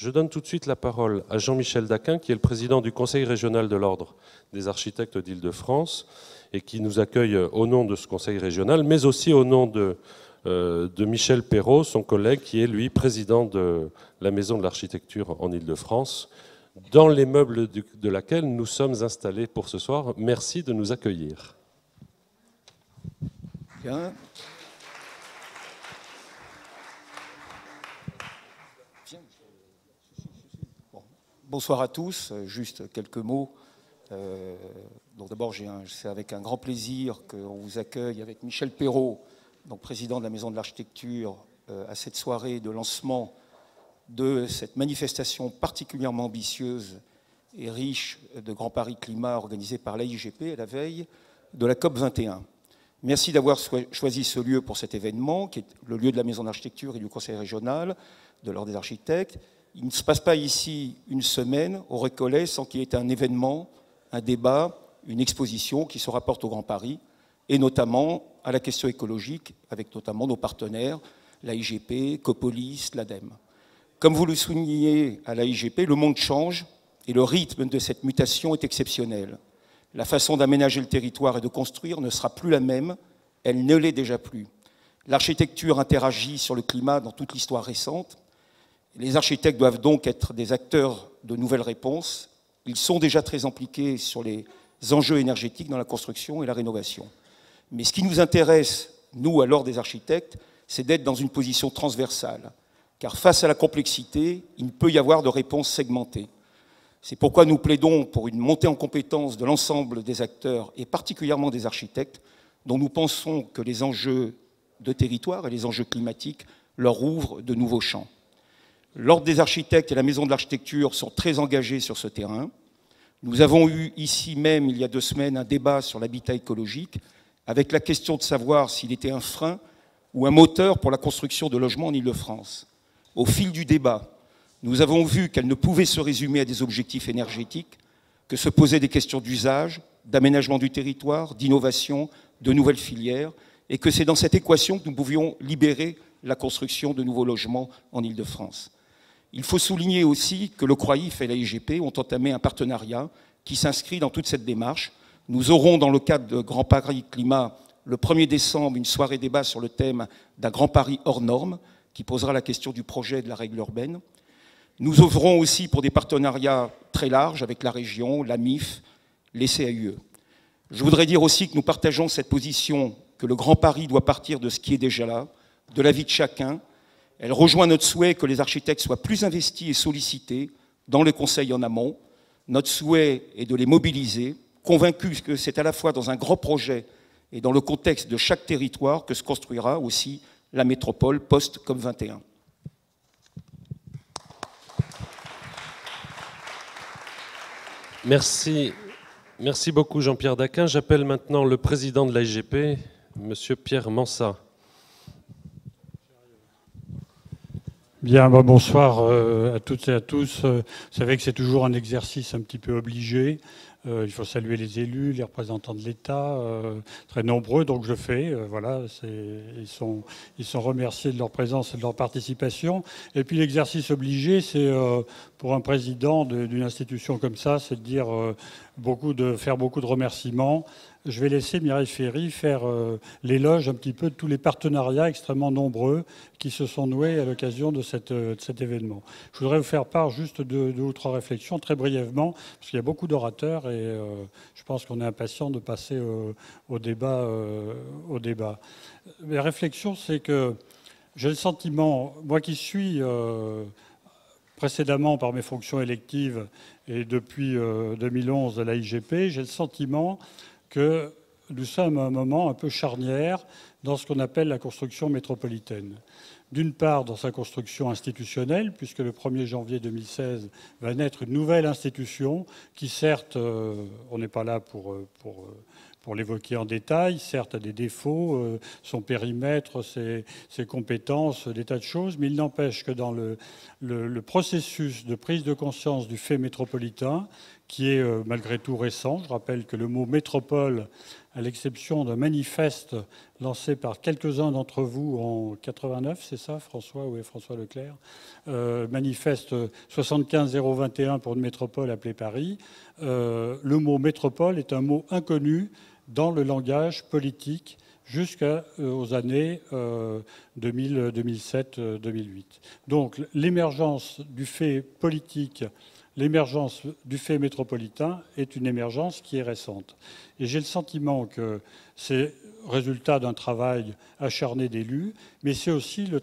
Je donne tout de suite la parole à Jean-Michel Daquin, qui est le président du Conseil régional de l'Ordre des architectes d'Île-de-France et qui nous accueille au nom de ce Conseil régional, mais aussi au nom de Michel Perrault, son collègue, qui est, lui, président de la Maison de l'Architecture en Île-de-France, dans les meubles de laquelle nous sommes installés pour ce soir. Merci de nous accueillir. Bien. Bon. Bonsoir à tous, juste quelques mots. Donc d'abord, c'est avec un grand plaisir qu'on vous accueille avec Michel Perrault, donc président de la Maison de l'Architecture, à cette soirée de lancement de cette manifestation particulièrement ambitieuse et riche de Grand Paris Climat organisée par l'AIGP à la veille de la COP 21. Merci d'avoir choisi ce lieu pour cet événement, qui est le lieu de la Maison d'Architecture et du Conseil régional de l'Ordre des architectes. Il ne se passe pas ici une semaine au Récollet sans qu'il y ait un événement, un débat, une exposition qui se rapporte au Grand Paris, et notamment à la question écologique, avec notamment nos partenaires, l'AIGP, Copolis, l'ADEME. Comme vous le soulignez à l'AIGP, le monde change et le rythme de cette mutation est exceptionnel. La façon d'aménager le territoire et de construire ne sera plus la même, elle ne l'est déjà plus. L'architecture interagit sur le climat dans toute l'histoire récente. Les architectes doivent donc être des acteurs de nouvelles réponses. Ils sont déjà très impliqués sur les enjeux énergétiques dans la construction et la rénovation. Mais ce qui nous intéresse, nous, à l'Ordre des architectes, c'est d'être dans une position transversale. Car face à la complexité, il ne peut y avoir de réponse segmentée. C'est pourquoi nous plaidons pour une montée en compétence de l'ensemble des acteurs, et particulièrement des architectes, dont nous pensons que les enjeux de territoire et les enjeux climatiques leur ouvrent de nouveaux champs. L'Ordre des architectes et la Maison de l'Architecture sont très engagés sur ce terrain. Nous avons eu ici même, il y a 2 semaines, un débat sur l'habitat écologique, avec la question de savoir s'il était un frein ou un moteur pour la construction de logements en Île-de-France. Au fil du débat, nous avons vu qu'elle ne pouvait se résumer à des objectifs énergétiques, que se posaient des questions d'usage, d'aménagement du territoire, d'innovation, de nouvelles filières, et que c'est dans cette équation que nous pouvions libérer la construction de nouveaux logements en Île-de-France. Il faut souligner aussi que le CROAIF et l'AIGP ont entamé un partenariat qui s'inscrit dans toute cette démarche. Nous aurons, dans le cadre de Grand Paris Climat, le 1er décembre, une soirée débat sur le thème d'un Grand Paris hors norme, qui posera la question du projet de la règle urbaine. Nous ouvrons aussi pour des partenariats très larges avec la région, la MIF, les CAUE. Je voudrais dire aussi que nous partageons cette position que le Grand Paris doit partir de ce qui est déjà là, de la vie de chacun. Elle rejoint notre souhait que les architectes soient plus investis et sollicités dans le conseil en amont. Notre souhait est de les mobiliser, convaincus que c'est à la fois dans un grand projet et dans le contexte de chaque territoire que se construira aussi la métropole post-COP 21. Merci beaucoup Jean-Pierre Daquin. J'appelle maintenant le président de l'AIGP, Monsieur Pierre Mansat. Bien, bonsoir à toutes et à tous. Vous savez que c'est toujours un exercice un petit peu obligé. Il faut saluer les élus, les représentants de l'État, très nombreux, donc je le fais. Voilà, ils sont remerciés de leur présence et de leur participation. Et puis l'exercice obligé, c'est pour un président d'une institution comme ça, c'est de dire faire beaucoup de remerciements. Je vais laisser Mireille Ferry faire l'éloge un petit peu de tous les partenariats extrêmement nombreux qui se sont noués à l'occasion de cet événement. Je voudrais vous faire part juste de 2 ou 3 réflexions très brièvement, parce qu'il y a beaucoup d'orateurs et je pense qu'on est impatient de passer au débat. La réflexion, c'est que j'ai le sentiment, moi qui suis précédemment par mes fonctions électives et depuis 2011 à l'AIGP, j'ai le sentiment que nous sommes à un moment un peu charnière dans ce qu'on appelle la construction métropolitaine. D'une part, dans sa construction institutionnelle, puisque le 1er janvier 2016 va naître une nouvelle institution qui, certes, on n'est pas là pour l'évoquer en détail, certes a des défauts, son périmètre, ses compétences, des tas de choses, mais il n'empêche que dans le processus de prise de conscience du fait métropolitain, qui est malgré tout récent. Je rappelle que le mot métropole à l'exception d'un manifeste lancé par quelques-uns d'entre vous en 89, c'est ça, François? Oui, François Leclerc. Manifeste 75021 pour une métropole appelée Paris. Le mot métropole est un mot inconnu dans le langage politique jusqu'aux années 2007, 2008. Donc l'émergence du fait politique, l'émergence du fait métropolitain est une émergence qui est récente. Et j'ai le sentiment que c'est résultat d'un travail acharné d'élus, mais c'est aussi le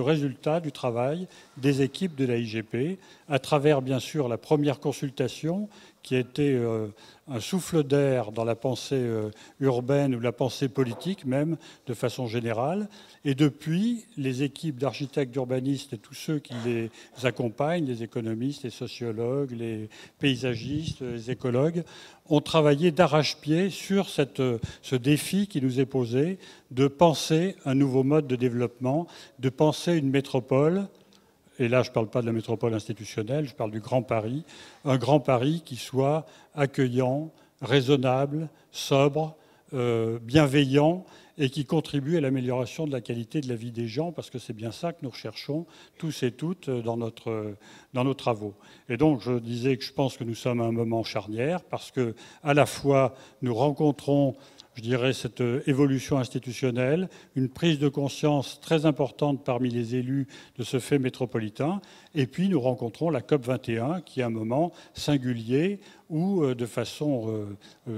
résultat du travail des équipes de la IGP, à travers bien sûr la première consultation qui a été un souffle d'air dans la pensée urbaine ou la pensée politique même, de façon générale. Et depuis, les équipes d'architectes, d'urbanistes et tous ceux qui les accompagnent, les économistes, les sociologues, les paysagistes, les écologues, ont travaillé d'arrache-pied sur ce défi qui nous est posé de penser un nouveau mode de développement, de penser une métropole. Et là, je ne parle pas de la métropole institutionnelle, je parle du Grand Paris. Un Grand Paris qui soit accueillant, raisonnable, sobre, bienveillant et qui contribue à l'amélioration de la qualité de la vie des gens, parce que c'est bien ça que nous recherchons tous et toutes dans nos travaux. Et donc, je disais que je pense que nous sommes à un moment charnière, parce que à la fois, nous rencontrons, je dirais, cette évolution institutionnelle, une prise de conscience très importante parmi les élus de ce fait métropolitain, et puis nous rencontrons la COP21, qui est un moment singulier où, de façon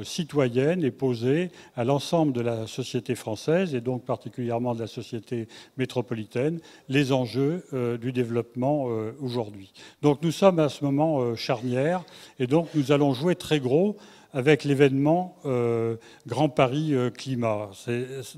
citoyenne, est posée à l'ensemble de la société française, et donc particulièrement de la société métropolitaine, les enjeux du développement aujourd'hui. Donc nous sommes à ce moment charnière, et donc nous allons jouer très gros avec l'événement Grand Paris Climat.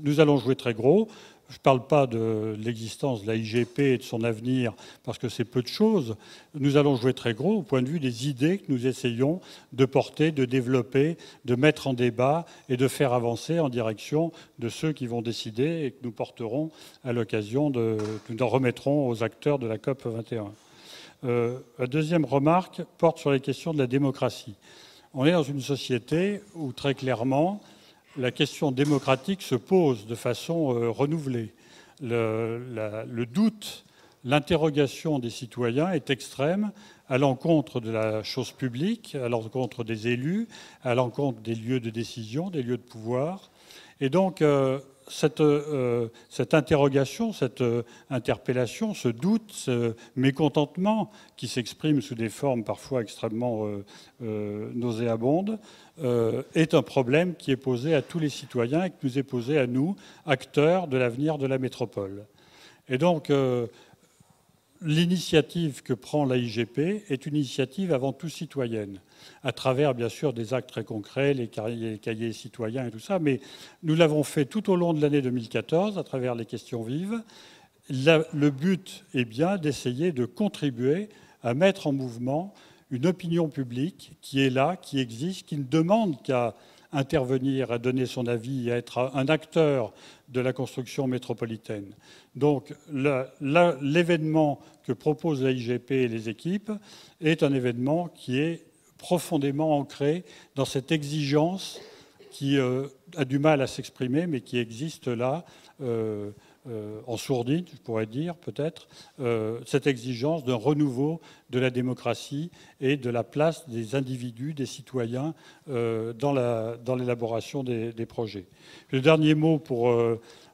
Nous allons jouer très gros. Je ne parle pas de l'existence de la IGP et de son avenir, parce que c'est peu de choses. Nous allons jouer très gros au point de vue des idées que nous essayons de porter, de développer, de mettre en débat et de faire avancer en direction de ceux qui vont décider et que nous porterons à l'occasion nous en remettrons aux acteurs de la COP 21. La deuxième remarque porte sur les questions de la démocratie. On est dans une société où, très clairement, la question démocratique se pose de façon renouvelée. Le doute, l'interrogation des citoyens est extrême à l'encontre de la chose publique, à l'encontre des élus, à l'encontre des lieux de décision, des lieux de pouvoir. Et donc, cette interrogation, cette interpellation, ce doute, ce mécontentement qui s'exprime sous des formes parfois extrêmement nauséabondes, est un problème qui est posé à tous les citoyens et qui nous est posé à nous, acteurs de l'avenir de la métropole. Et donc, l'initiative que prend la IGP est une initiative avant tout citoyenne, à travers bien sûr des actes très concrets, les cahiers citoyens et tout ça, mais nous l'avons fait tout au long de l'année 2014 à travers les questions vives. Le but est bien d'essayer de contribuer à mettre en mouvement une opinion publique qui est là, qui existe, qui ne demande qu'à intervenir, à donner son avis, à être un acteur de la construction métropolitaine. Donc l'événement que propose la IGP et les équipes est un événement qui est profondément ancré dans cette exigence qui a du mal à s'exprimer, mais qui existe là, en sourdine, je pourrais dire peut-être, cette exigence d'un renouveau de la démocratie et de la place des individus, des citoyens dans l'élaboration des projets. Le dernier mot pour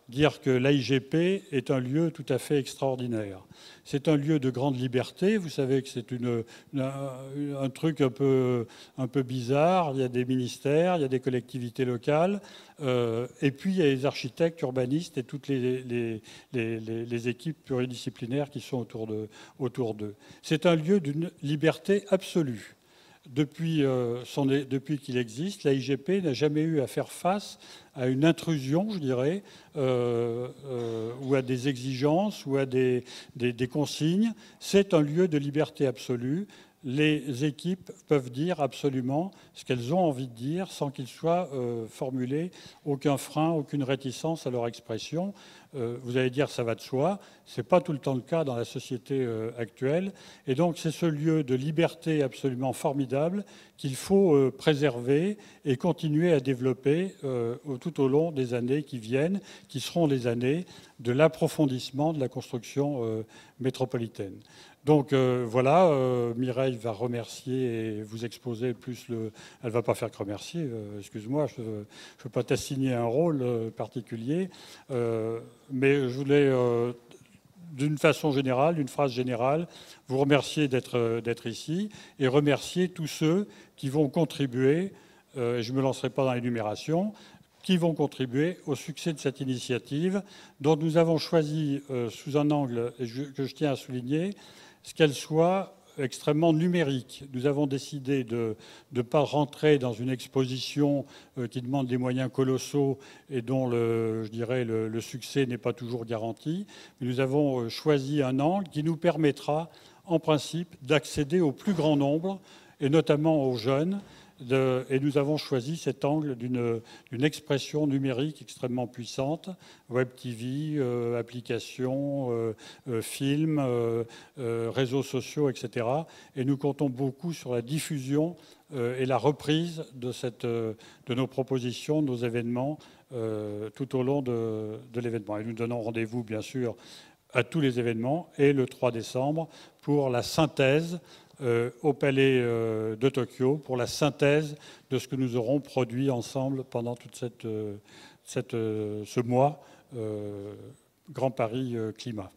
dire que l'AIGP est un lieu tout à fait extraordinaire. C'est un lieu de grande liberté. Vous savez que c'est un truc un peu bizarre. Il y a des ministères, il y a des collectivités locales, et puis il y a les architectes, urbanistes et toutes les équipes pluridisciplinaires qui sont autour d'eux. C'est un lieu d'une liberté absolue. Depuis qu'il existe, l'AIGP n'a jamais eu à faire face à une intrusion, je dirais, ou à des exigences, ou à des consignes. C'est un lieu de liberté absolue. Les équipes peuvent dire absolument ce qu'elles ont envie de dire sans qu'il soit formulé aucun frein, aucune réticence à leur expression. Vous allez dire ça va de soi. Ce n'est pas tout le temps le cas dans la société actuelle. Et donc c'est ce lieu de liberté absolument formidable qu'il faut préserver et continuer à développer tout au long des années qui viennent, qui seront les années de l'approfondissement de la construction métropolitaine. Donc voilà, Mireille va remercier et vous exposer plus le... Elle ne va pas faire que remercier, excuse-moi, je ne veux pas t'assigner un rôle particulier, mais je voulais, d'une façon générale, d'une phrase générale, vous remercier d'être ici et remercier tous ceux qui vont contribuer, je ne me lancerai pas dans l'énumération, qui vont contribuer au succès de cette initiative dont nous avons choisi sous un angle que je tiens à souligner, ce qu'elle soit extrêmement numérique. Nous avons décidé de ne pas rentrer dans une exposition qui demande des moyens colossaux et dont, je dirais, le succès n'est pas toujours garanti. Mais nous avons choisi un angle qui nous permettra, en principe, d'accéder au plus grand nombre, et notamment aux jeunes. Et nous avons choisi cet angle d'une expression numérique extrêmement puissante, Web TV, applications, films, réseaux sociaux, etc. Et nous comptons beaucoup sur la diffusion et la reprise de nos propositions, de nos événements tout au long de l'événement. Et nous donnons rendez-vous, bien sûr, à tous les événements et le 3 décembre pour la synthèse au Palais de Tokyo pour la synthèse de ce que nous aurons produit ensemble pendant toute ce mois Grand Paris Climat.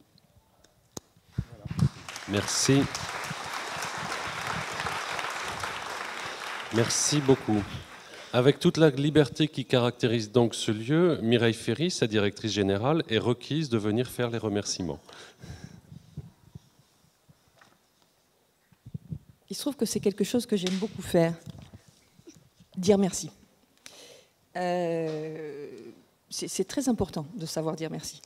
Voilà. Merci. Merci beaucoup. Avec toute la liberté qui caractérise donc ce lieu, Mireille Ferry, sa directrice générale, est requise de venir faire les remerciements. Il se trouve que c'est quelque chose que j'aime beaucoup faire, dire merci. C'est très important de savoir dire merci.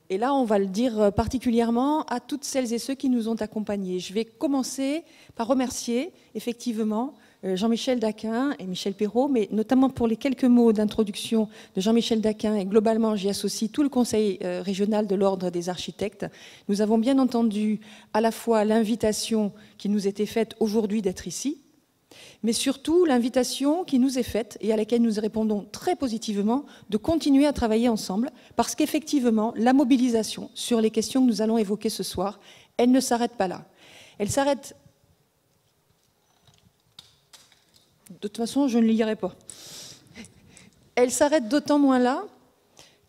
Et là, on va le dire particulièrement à toutes celles et ceux qui nous ont accompagnés. Je vais commencer par remercier, effectivement, Jean-Michel Daquin et Michel Perrault, mais notamment pour les quelques mots d'introduction de Jean-Michel Daquin, et globalement, j'y associe tout le Conseil régional de l'Ordre des architectes. Nous avons bien entendu à la fois l'invitation qui nous était faite aujourd'hui d'être ici, mais surtout l'invitation qui nous est faite et à laquelle nous répondons très positivement de continuer à travailler ensemble, parce qu'effectivement, la mobilisation sur les questions que nous allons évoquer ce soir, elle ne s'arrête pas là. Elle s'arrête... De toute façon, je ne lirai pas. Elle s'arrête d'autant moins là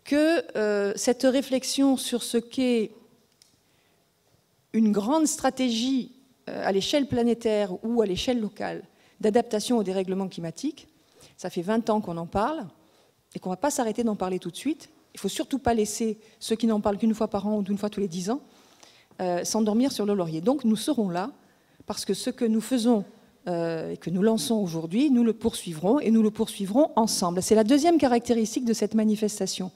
que cette réflexion sur ce qu'est une grande stratégie à l'échelle planétaire ou à l'échelle locale d'adaptation au dérèglement climatique, ça fait 20 ans qu'on en parle et qu'on ne va pas s'arrêter d'en parler tout de suite. Il ne faut surtout pas laisser ceux qui n'en parlent qu'une fois par an ou d'une fois tous les 10 ans s'endormir sur le laurier. Donc nous serons là parce que ce que nous faisons et que nous lançons aujourd'hui, nous le poursuivrons et nous le poursuivrons ensemble. C'est la deuxième caractéristique de cette manifestation.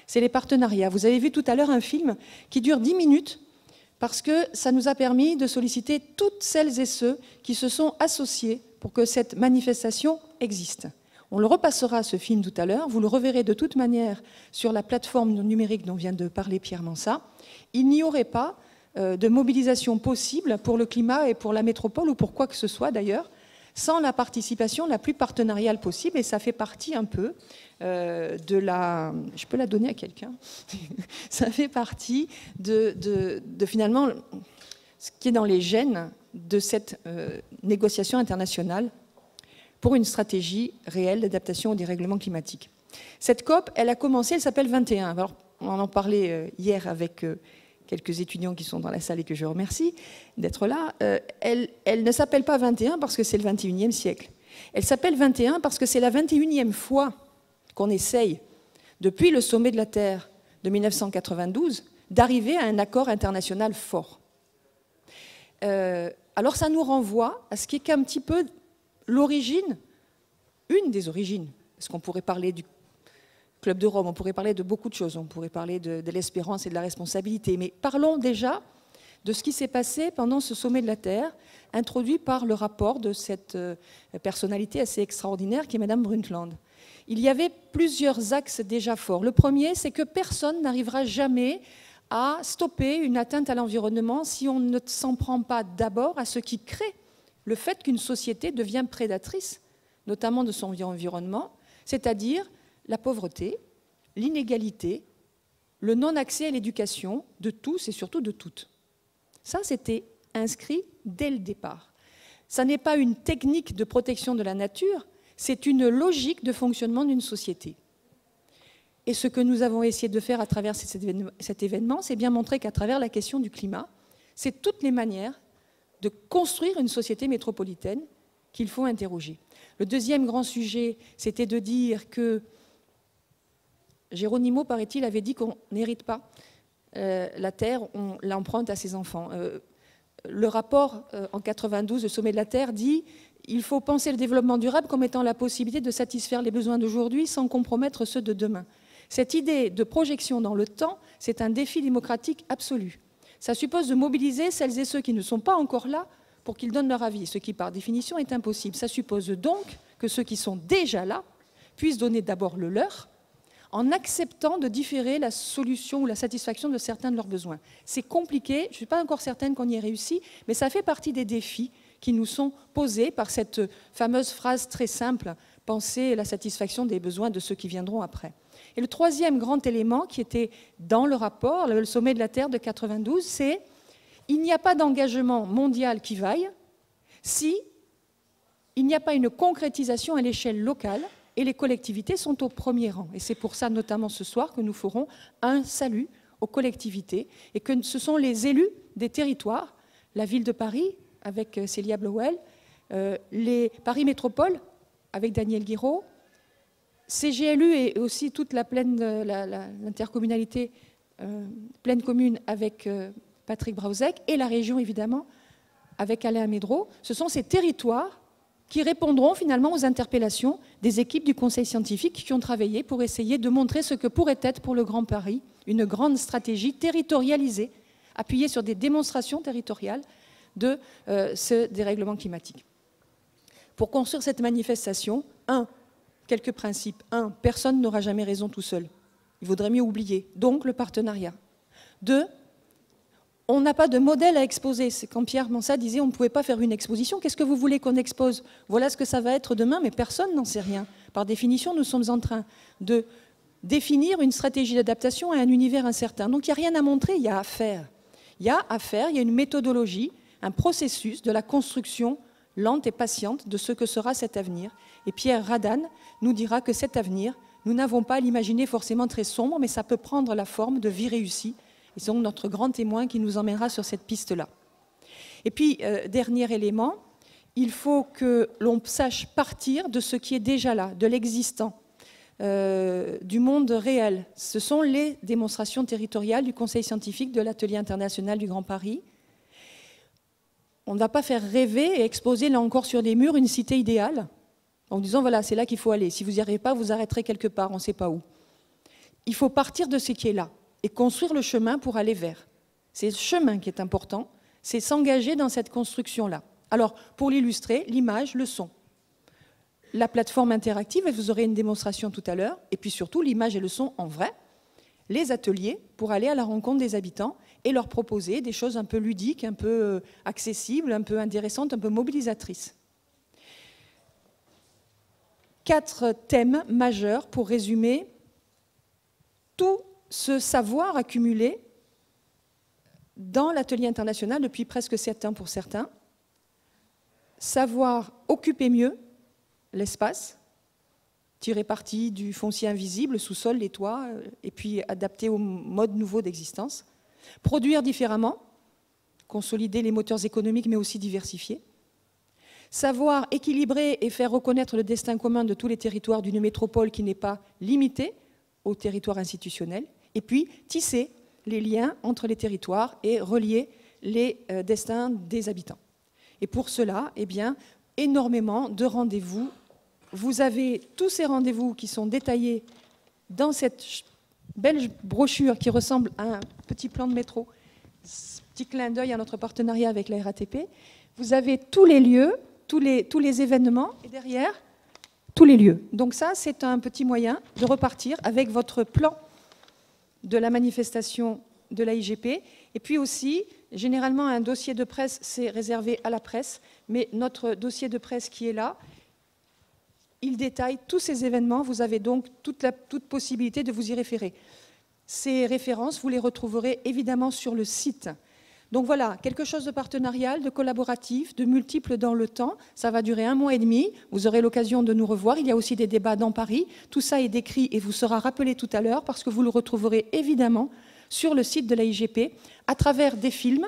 C'est les partenariats. Vous avez vu tout à l'heure un film qui dure 10 minutes parce que ça nous a permis de solliciter toutes celles et ceux qui se sont associés pour que cette manifestation existe. On le repassera, ce film, tout à l'heure. Vous le reverrez de toute manière sur la plateforme numérique dont vient de parler Pierre Mansart. Il n'y aurait pas de mobilisation possible pour le climat et pour la métropole, ou pour quoi que ce soit d'ailleurs, sans la participation la plus partenariale possible. Et ça fait partie un peu de la... Je peux la donner à quelqu'un. Ça fait partie de finalement ce qui est dans les gènes de cette négociation internationale pour une stratégie réelle d'adaptation au dérèglement climatique. Cette COP, elle a commencé, elle s'appelle 21. Alors, on en parlait hier avec... quelques étudiants qui sont dans la salle et que je remercie d'être là, elle ne s'appelle pas 21 parce que c'est le 21e siècle. Elle s'appelle 21 parce que c'est la 21e fois qu'on essaye, depuis le sommet de la Terre de 1992, d'arriver à un accord international fort. Alors ça nous renvoie à ce qui est qu'un petit peu l'origine, une des origines, parce qu'on pourrait parler du Club de Rome, on pourrait parler de beaucoup de choses, on pourrait parler de l'espérance et de la responsabilité, mais parlons déjà de ce qui s'est passé pendant ce sommet de la Terre, introduit par le rapport de cette personnalité assez extraordinaire qui est Madame Brundtland. Il y avait plusieurs axes déjà forts. Le premier, c'est que personne n'arrivera jamais à stopper une atteinte à l'environnement si on ne s'en prend pas d'abord à ce qui crée le fait qu'une société devient prédatrice, notamment de son environnement, c'est-à-dire la pauvreté, l'inégalité, le non-accès à l'éducation de tous et surtout de toutes. Ça, c'était inscrit dès le départ. Ça n'est pas une technique de protection de la nature, c'est une logique de fonctionnement d'une société. Et ce que nous avons essayé de faire à travers cet événement, c'est bien montrer qu'à travers la question du climat, c'est toutes les manières de construire une société métropolitaine qu'il faut interroger. Le deuxième grand sujet, c'était de dire que Geronimo, paraît-il, avait dit qu'on n'hérite pas la terre, on l'emprunte à ses enfants. Le rapport en 92, le sommet de la Terre, dit il faut penser le développement durable comme étant la possibilité de satisfaire les besoins d'aujourd'hui sans compromettre ceux de demain. Cette idée de projection dans le temps, c'est un défi démocratique absolu. Ça suppose de mobiliser celles et ceux qui ne sont pas encore là pour qu'ils donnent leur avis, ce qui par définition est impossible. Ça suppose donc que ceux qui sont déjà là puissent donner d'abord le leur, en acceptant de différer la solution ou la satisfaction de certains de leurs besoins. C'est compliqué, je ne suis pas encore certaine qu'on y ait réussi, mais ça fait partie des défis qui nous sont posés par cette fameuse phrase très simple, penser la satisfaction des besoins de ceux qui viendront après. Et le troisième grand élément qui était dans le rapport, le sommet de la Terre de 92, c'est il n'y a pas d'engagement mondial qui vaille si il n'y a pas une concrétisation à l'échelle locale. Et les collectivités sont au premier rang. Et c'est pour ça, notamment ce soir, que nous ferons un salut aux collectivités et que ce sont les élus des territoires, la ville de Paris, avec Célia Blowell, les Paris Métropole, avec Daniel Guiraud, CGLU et aussi toute l'intercommunalité pleine commune avec Patrick Brauzek, et la région, évidemment, avec Alain Médreau. Ce sont ces territoires qui répondront finalement aux interpellations des équipes du Conseil scientifique qui ont travaillé pour essayer de montrer ce que pourrait être pour le Grand Paris une grande stratégie territorialisée, appuyée sur des démonstrations territoriales de ce dérèglement climatique. Pour construire cette manifestation, quelques principes. Personne n'aura jamais raison tout seul. Il vaudrait mieux oublier. Donc, le partenariat. 2, on n'a pas de modèle à exposer. C'est quand Pierre Mansat disait on ne pouvait pas faire une exposition. Qu'est-ce que vous voulez qu'on expose? Voilà ce que ça va être demain, mais personne n'en sait rien. Par définition, nous sommes en train de définir une stratégie d'adaptation à un univers incertain. Donc il n'y a rien à montrer, il y a à faire. Il y a une méthodologie, un processus de la construction lente et patiente de ce que sera cet avenir. Et Pierre Radan nous dira que cet avenir, nous n'avons pas à l'imaginer forcément très sombre, mais ça peut prendre la forme de vie réussie. Et c'est donc notre grand témoin qui nous emmènera sur cette piste-là. Et puis, dernier élément, il faut que l'on sache partir de ce qui est déjà là, de l'existant, du monde réel. Ce sont les démonstrations territoriales du Conseil scientifique de l'Atelier international du Grand Paris. On ne va pas faire rêver et exposer, là encore, sur les murs, une cité idéale, en disant, voilà, c'est là qu'il faut aller. Si vous n'y arrivez pas, vous arrêterez quelque part, on ne sait pas où. Il faut partir de ce qui est là et construire le chemin pour aller vers. C'est le chemin qui est important, c'est s'engager dans cette construction-là. Alors, pour l'illustrer, l'image, le son. La plateforme interactive, et vous aurez une démonstration tout à l'heure, et puis surtout l'image et le son en vrai, les ateliers pour aller à la rencontre des habitants et leur proposer des choses un peu ludiques, un peu accessibles, un peu intéressantes, un peu mobilisatrices. 4 thèmes majeurs pour résumer tout ce savoir accumulé dans l'atelier international depuis presque 7 ans pour certains. Savoir occuper mieux l'espace, tirer parti du foncier invisible, le sous-sol, les toits, et puis adapter au mode nouveau d'existence. Produire différemment, consolider les moteurs économiques, mais aussi diversifier. Savoir équilibrer et faire reconnaître le destin commun de tous les territoires d'une métropole qui n'est pas limitée au territoire institutionnel. Et puis tisser les liens entre les territoires et relier les destins des habitants. Et pour cela, eh bien, énormément de rendez-vous. Vous avez tous ces rendez-vous qui sont détaillés dans cette belle brochure qui ressemble à un petit plan de métro, petit clin d'œil à notre partenariat avec la RATP. Vous avez tous les lieux, tous les événements, et derrière, tous les lieux. Donc ça, c'est un petit moyen de repartir avec votre plan de la manifestation de la IGP, et puis aussi Généralement, un dossier de presse, c'est réservé à la presse, mais notre dossier de presse qui est là, il détaille tous ces événements. Vous avez donc toute possibilité de vous y référer. Ces références, vous les retrouverez évidemment sur le site. Donc voilà, quelque chose de partenarial, de collaboratif, de multiple dans le temps. Ça va durer 1 mois et demi. Vous aurez l'occasion de nous revoir. Il y a aussi des débats dans Paris. Tout ça est décrit et vous sera rappelé tout à l'heure parce que vous le retrouverez évidemment sur le site de la IGP à travers des films,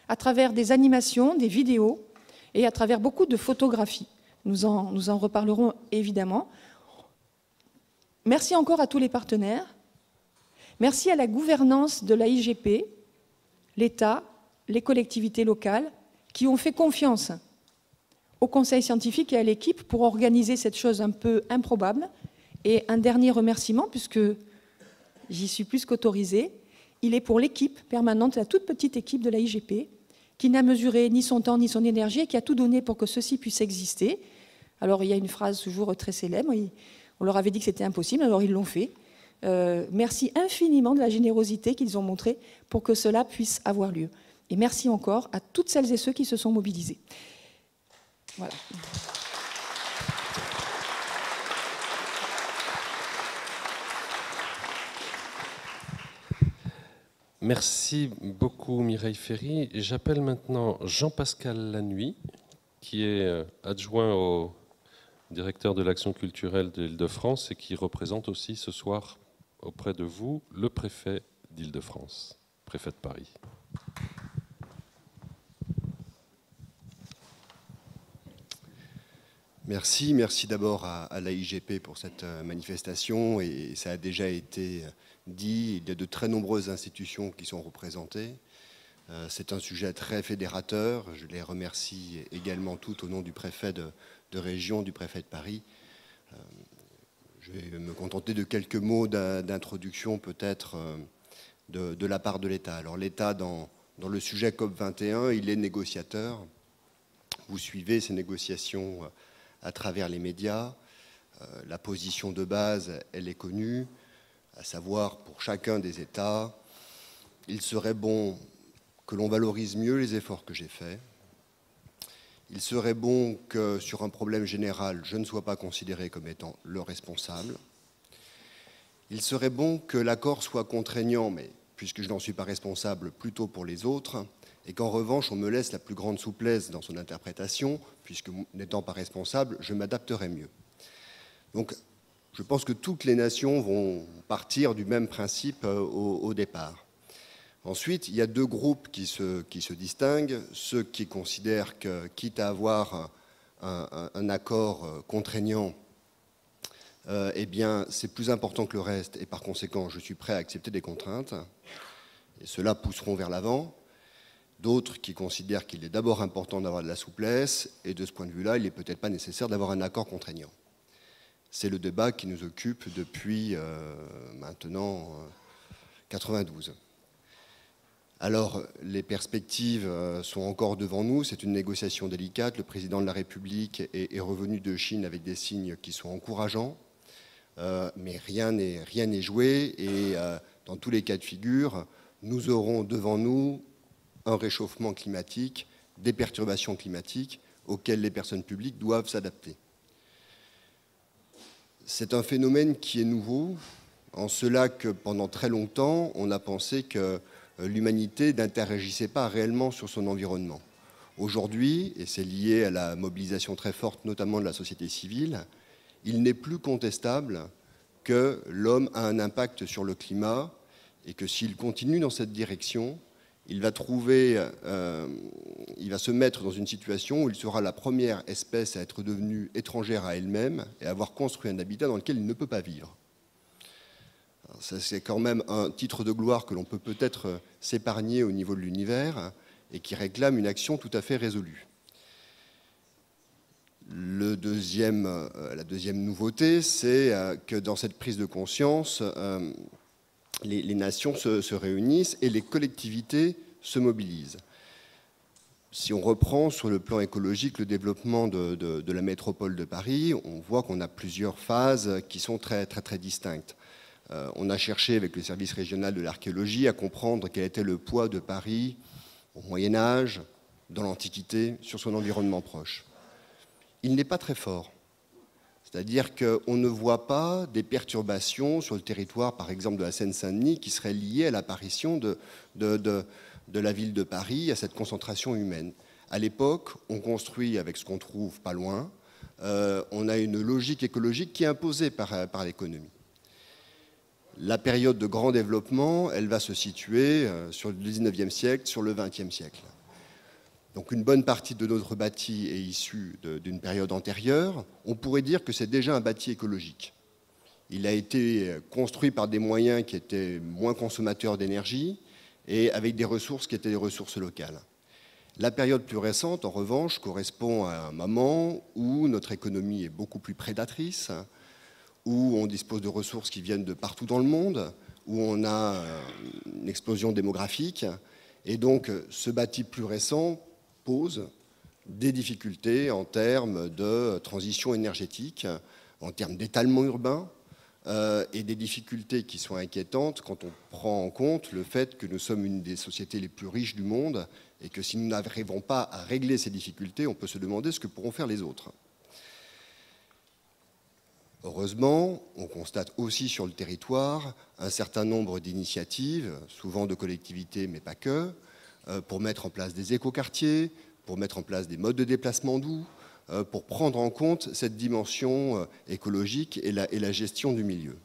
à travers des animations, des vidéos et à travers beaucoup de photographies. Nous en reparlerons évidemment. Merci encore à tous les partenaires. Merci à la gouvernance de la IGP, l'État, les collectivités locales, qui ont fait confiance au conseil scientifique et à l'équipe pour organiser cette chose un peu improbable. Et un dernier remerciement, puisque j'y suis plus qu'autorisée, il est pour l'équipe permanente, la toute petite équipe de la IGP, qui n'a mesuré ni son temps ni son énergie et qui a tout donné pour que ceci puisse exister. Alors il y a une phrase toujours très célèbre, on leur avait dit que c'était impossible, alors ils l'ont fait. Merci infiniment de la générosité qu'ils ont montrée pour que cela puisse avoir lieu. Et merci encore à toutes celles et ceux qui se sont mobilisés. Voilà. Merci beaucoup Mireille Ferry. J'appelle maintenant Jean-Pascal Lanuit, qui est adjoint au directeur de l'action culturelle de l'Île-de-France et qui représente aussi ce soir auprès de vous le préfet d'Île-de-France, préfet de Paris. Merci d'abord à l'AIGP pour cette manifestation, et ça a déjà été dit, il y a de très nombreuses institutions qui sont représentées. C'est un sujet très fédérateur, je les remercie également toutes au nom du préfet de région, du préfet de Paris. Je vais me contenter de quelques mots d'introduction peut-être de la part de l'État. Alors l'État, dans le sujet COP21, il est négociateur. Vous suivez ces négociations à travers les médias. La position de base, elle est connue, à savoir pour chacun des États, il serait bon que l'on valorise mieux les efforts que j'ai faits. Il serait bon que sur un problème général, je ne sois pas considéré comme étant le responsable. Il serait bon que l'accord soit contraignant, mais puisque je n'en suis pas responsable, plutôt pour les autres, et qu'en revanche, on me laisse la plus grande souplesse dans son interprétation, puisque n'étant pas responsable, je m'adapterai mieux. Donc, je pense que toutes les nations vont partir du même principe au départ. Ensuite, il y a deux groupes qui se distinguent, ceux qui considèrent que, quitte à avoir un accord contraignant, eh bien, c'est plus important que le reste, et par conséquent, je suis prêt à accepter des contraintes, et ceux-là pousseront vers l'avant. D'autres qui considèrent qu'il est d'abord important d'avoir de la souplesse, et de ce point de vue-là, il n'est peut-être pas nécessaire d'avoir un accord contraignant. C'est le débat qui nous occupe depuis maintenant 92. Alors, les perspectives sont encore devant nous, c'est une négociation délicate. Le président de la République est revenu de Chine avec des signes qui sont encourageants, mais rien n'est joué, et dans tous les cas de figure, nous aurons devant nous un réchauffement climatique, des perturbations climatiques auxquelles les personnes publiques doivent s'adapter. C'est un phénomène qui est nouveau, en cela que pendant très longtemps, on a pensé que l'humanité n'interagissait pas réellement sur son environnement. Aujourd'hui, et c'est lié à la mobilisation très forte, notamment de la société civile, il n'est plus contestable que l'homme a un impact sur le climat et que s'il continue dans cette direction, il va se mettre dans une situation où il sera la première espèce à être devenue étrangère à elle-même et à avoir construit un habitat dans lequel il ne peut pas vivre. C'est quand même un titre de gloire que l'on peut peut-être s'épargner au niveau de l'univers et qui réclame une action tout à fait résolue. La deuxième nouveauté, c'est que dans cette prise de conscience, les nations se réunissent et les collectivités se mobilisent. Si on reprend sur le plan écologique le développement de la métropole de Paris, on voit qu'on a plusieurs phases qui sont très, très, très distinctes. On a cherché avec le service régional de l'archéologie à comprendre quel était le poids de Paris au Moyen-Âge, dans l'Antiquité, sur son environnement proche. Il n'est pas très fort. C'est-à-dire qu'on ne voit pas des perturbations sur le territoire, par exemple, de la Seine-Saint-Denis, qui seraient liées à l'apparition de la ville de Paris, à cette concentration humaine. À l'époque, on construit avec ce qu'on trouve pas loin. On a une logique écologique qui est imposée par l'économie. La période de grand développement, elle va se situer sur le 19e siècle, sur le 20e siècle. Donc une bonne partie de notre bâti est issue d'une période antérieure. On pourrait dire que c'est déjà un bâti écologique. Il a été construit par des moyens qui étaient moins consommateurs d'énergie et avec des ressources qui étaient des ressources locales. La période plus récente, en revanche, correspond à un moment où notre économie est beaucoup plus prédatrice, où on dispose de ressources qui viennent de partout dans le monde, où on a une explosion démographique. Et donc ce bâti plus récent pose des difficultés en termes de transition énergétique, en termes d'étalement urbain, et des difficultés qui sont inquiétantes quand on prend en compte le fait que nous sommes une des sociétés les plus riches du monde et que si nous n'arrivons pas à régler ces difficultés, on peut se demander ce que pourront faire les autres. Heureusement, on constate aussi sur le territoire un certain nombre d'initiatives, souvent de collectivités, mais pas que, pour mettre en place des écoquartiers, pour mettre en place des modes de déplacement doux, pour prendre en compte cette dimension écologique et la gestion du milieu.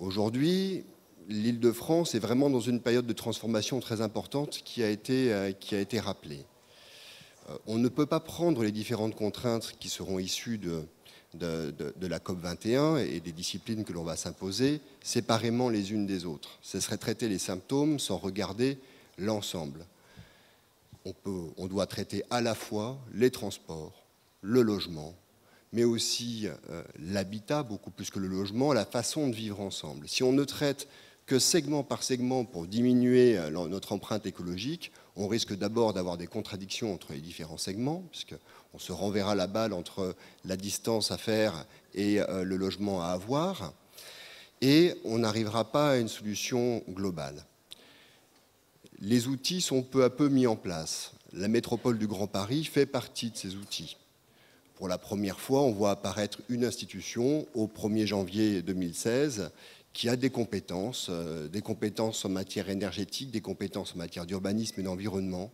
Aujourd'hui, l'Île-de-France est vraiment dans une période de transformation très importante qui a été rappelée. On ne peut pas prendre les différentes contraintes qui seront issues de la COP21 et des disciplines que l'on va s'imposer séparément les unes des autres. Ce serait traiter les symptômes sans regarder l'ensemble. On doit traiter à la fois les transports, le logement, mais aussi l'habitat, beaucoup plus que le logement, la façon de vivre ensemble. Si on ne traite que segment par segment pour diminuer notre empreinte écologique, on risque d'abord d'avoir des contradictions entre les différents segments, puisqu'on se renverra la balle entre la distance à faire et le logement à avoir, et on n'arrivera pas à une solution globale. Les outils sont peu à peu mis en place. La métropole du Grand Paris fait partie de ces outils. Pour la première fois, on voit apparaître une institution au 1er janvier 2016 qui a des compétences en matière énergétique, des compétences en matière d'urbanisme et d'environnement,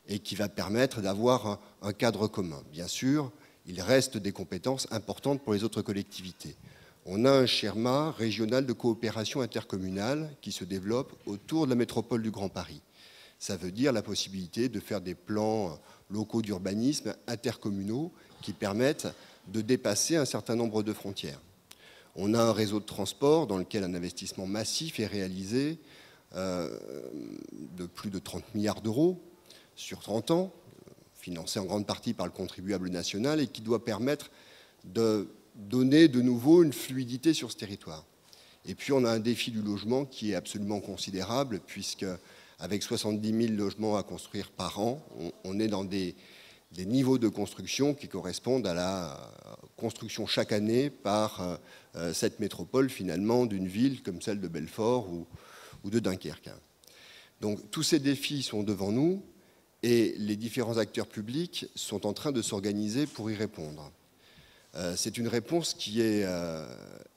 et qui va permettre d'avoir un cadre commun. Bien sûr, il reste des compétences importantes pour les autres collectivités. On a un schéma régional de coopération intercommunale qui se développe autour de la métropole du Grand Paris. Ça veut dire la possibilité de faire des plans locaux d'urbanisme intercommunaux qui permettent de dépasser un certain nombre de frontières. On a un réseau de transport dans lequel un investissement massif est réalisé de plus de 30 milliards d'euros sur 30 ans, financé en grande partie par le contribuable national et qui doit permettre de donner de nouveau une fluidité sur ce territoire. Et puis on a un défi du logement qui est absolument considérable puisque avec 70 000 logements à construire par an, on est dans des niveaux de construction qui correspondent à la construction chaque année par cette métropole finalement d'une ville comme celle de Belfort ou de Dunkerque. Donc tous ces défis sont devant nous et les différents acteurs publics sont en train de s'organiser pour y répondre. C'est une réponse qui est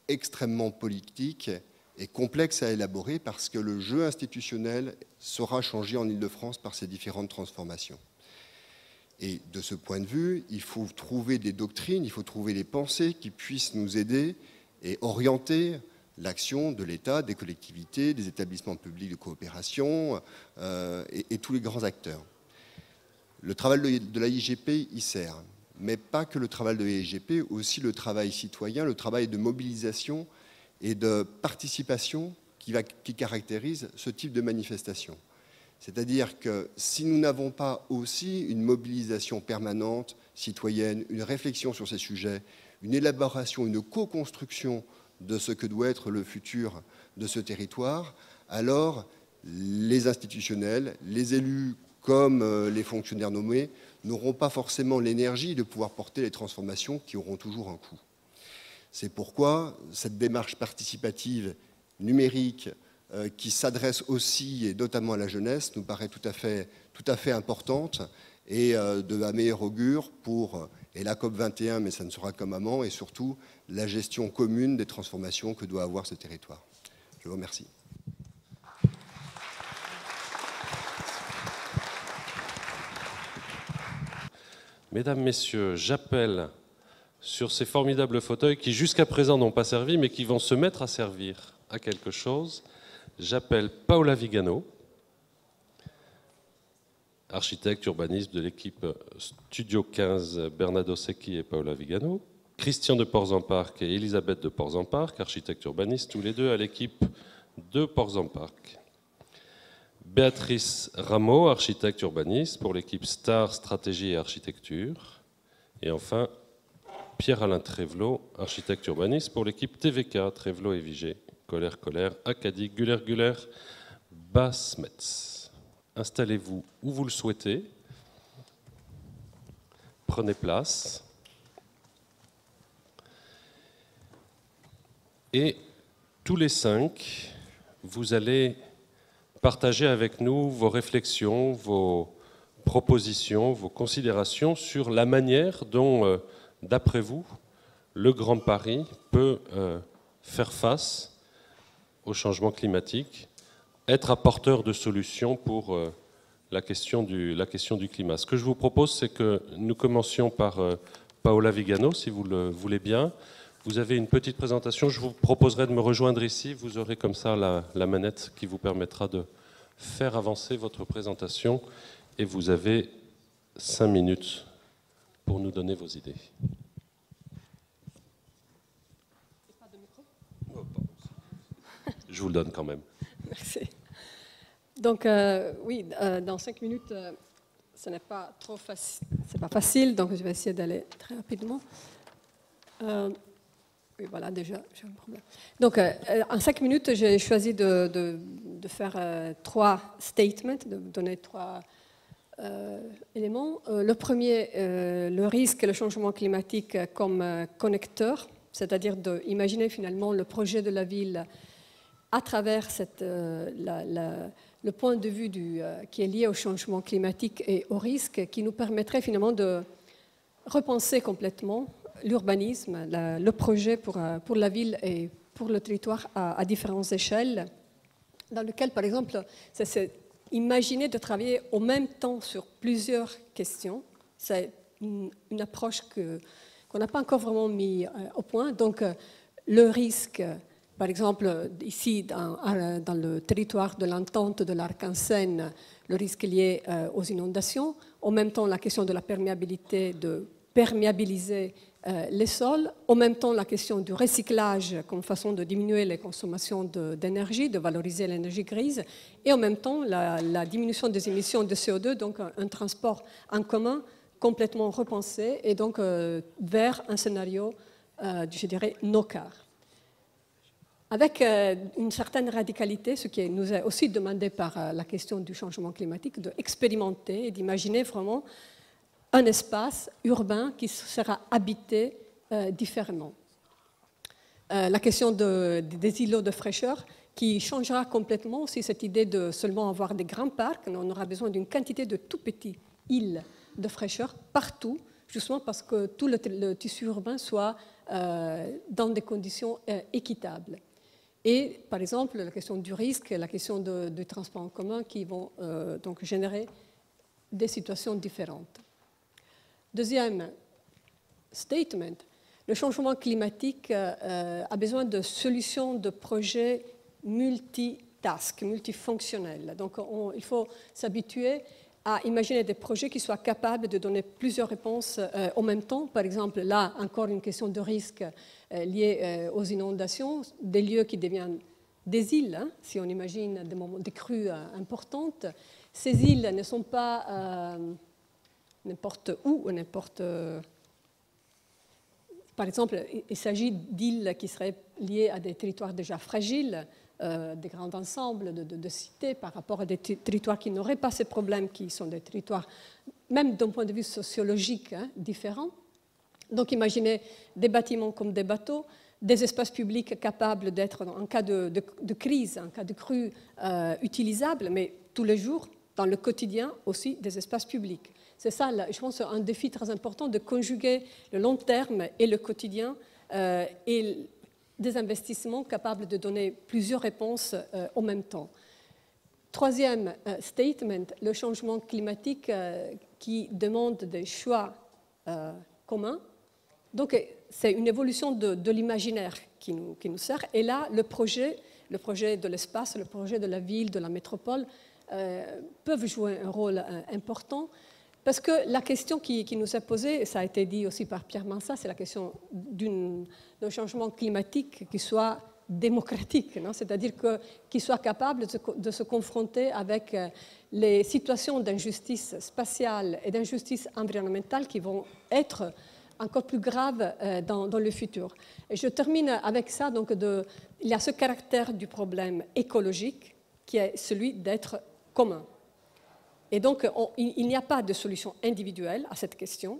extrêmement politique et complexe à élaborer parce que le jeu institutionnel sera changé en Île-de-France par ces différentes transformations. Et de ce point de vue, il faut trouver des doctrines, il faut trouver des pensées qui puissent nous aider et orienter l'action de l'État, des collectivités, des établissements publics de coopération et tous les grands acteurs. Le travail de la IGP y sert, mais pas que le travail de la IGP, aussi le travail citoyen, le travail de mobilisation et de participation qui caractérise ce type de manifestation. C'est-à-dire que si nous n'avons pas aussi une mobilisation permanente, citoyenne, une réflexion sur ces sujets, une élaboration, une co-construction de ce que doit être le futur de ce territoire, alors les institutionnels, les élus comme les fonctionnaires nommés n'auront pas forcément l'énergie de pouvoir porter les transformations qui auront toujours un coût. C'est pourquoi cette démarche participative numérique qui s'adresse aussi, et notamment à la jeunesse, nous paraît tout à fait importante et de la meilleure augure pour et la COP21, mais ça ne sera qu'un moment, et surtout la gestion commune des transformations que doit avoir ce territoire. Je vous remercie. Mesdames, Messieurs, j'appelle sur ces formidables fauteuils qui jusqu'à présent n'ont pas servi, mais qui vont se mettre à servir à quelque chose. J'appelle Paola Vigano, architecte urbaniste de l'équipe Studio 15, Bernardo Secchi et Paola Vigano, Christian de Ports-en-Parc et Elisabeth de Ports-en-Parc, architecte urbaniste, tous les deux à l'équipe de Ports-en-Parc. Béatrice Rameau, architecte urbaniste pour l'équipe Star Stratégie et Architecture. Et enfin, Pierre-Alain Trévelot, architecte urbaniste pour l'équipe TVK, Trévelot et Vigée, Colère, Acadie, Guller, Basse-Metz. Installez-vous où vous le souhaitez. Prenez place. Et tous les 5, vous allez partager avec nous vos réflexions, vos propositions, vos considérations sur la manière dont, d'après vous, le Grand Paris peut faire face au changement climatique, être apporteur de solutions pour la question du climat. Ce que je vous propose, c'est que nous commencions par Paola Vigano, si vous le voulez bien. Vous avez une petite présentation, je vous proposerai de me rejoindre ici. Vous aurez comme ça la manette qui vous permettra de faire avancer votre présentation. Et vous avez 5 minutes pour nous donner vos idées. Je vous le donne quand même. Merci. Donc, oui, dans 5 minutes, ce n'est pas trop facile. C'est pas facile, donc je vais essayer d'aller très rapidement. Oui, voilà, déjà, j'ai un problème. Donc, en 5 minutes, j'ai choisi de faire 3 statements, de donner 3 éléments. Le premier, le risque et le changement climatique comme connecteur, c'est-à-dire d'imaginer finalement le projet de la ville à travers le point de vue qui est lié au changement climatique et au risque, qui nous permettrait finalement de repenser complètement l'urbanisme, le projet pour la ville et pour le territoire à différentes échelles, dans lequel, par exemple, c'est imaginer de travailler au même temps sur plusieurs questions. C'est une approche qu'on n'a pas encore vraiment mis au point. Donc, le risque, par exemple, ici, dans le territoire de l'entente de l'Arc-en-Seine, le risque lié aux inondations. En même temps, la question de la perméabilité, de perméabiliser les sols. En même temps, la question du recyclage comme façon de diminuer les consommations d'énergie, de valoriser l'énergie grise. Et en même temps, la diminution des émissions de CO2, donc un transport en commun complètement repensé et donc vers un scénario, je dirais, no-car. Avec une certaine radicalité, ce qui nous est aussi demandé par la question du changement climatique, d'expérimenter et d'imaginer vraiment un espace urbain qui sera habité différemment. La question des îlots de fraîcheur qui changera complètement aussi cette idée de seulement avoir des grands parcs. On aura besoin d'une quantité de tout petits îles de fraîcheur partout, justement parce que tout le tissu urbain soit dans des conditions équitables. Et par exemple, la question du risque, la question du transport en commun qui vont donc générer des situations différentes. Deuxième statement, le changement climatique a besoin de solutions, de projets multitask, multifonctionnels. Donc il faut s'habituer à imaginer des projets qui soient capables de donner plusieurs réponses en même temps. Par exemple, là, encore une question de risque liée aux inondations, des lieux qui deviennent des îles, hein, si on imagine des crues importantes. Ces îles ne sont pas n'importe où ou n'importe... Par exemple, il s'agit d'îles qui seraient liées à des territoires déjà fragiles, des grands ensembles de cités par rapport à des territoires qui n'auraient pas ces problèmes, qui sont des territoires, même d'un point de vue sociologique, hein, différents. Donc imaginez des bâtiments comme des bateaux, des espaces publics capables d'être, en cas de crise, en cas de crue, utilisables, mais tous les jours, dans le quotidien aussi, des espaces publics. C'est ça, je pense, un défi très important de conjuguer le long terme et le quotidien et des investissements capables de donner plusieurs réponses en même temps. Troisième statement, le changement climatique qui demande des choix communs. Donc, c'est une évolution de l'imaginaire qui nous sert. Et là, le projet de l'espace, le projet de la ville, de la métropole, peuvent jouer un rôle important. Parce que la question qui nous est posée, et ça a été dit aussi par Pierre Mansart, c'est la question d'un changement climatique qui soit démocratique, c'est-à-dire qu'il soit capable de se confronter avec les situations d'injustice spatiale et d'injustice environnementale qui vont être encore plus graves dans le futur. Et je termine avec ça. Donc il y a ce caractère du problème écologique qui est celui d'être commun. Et donc, il n'y a pas de solution individuelle à cette question.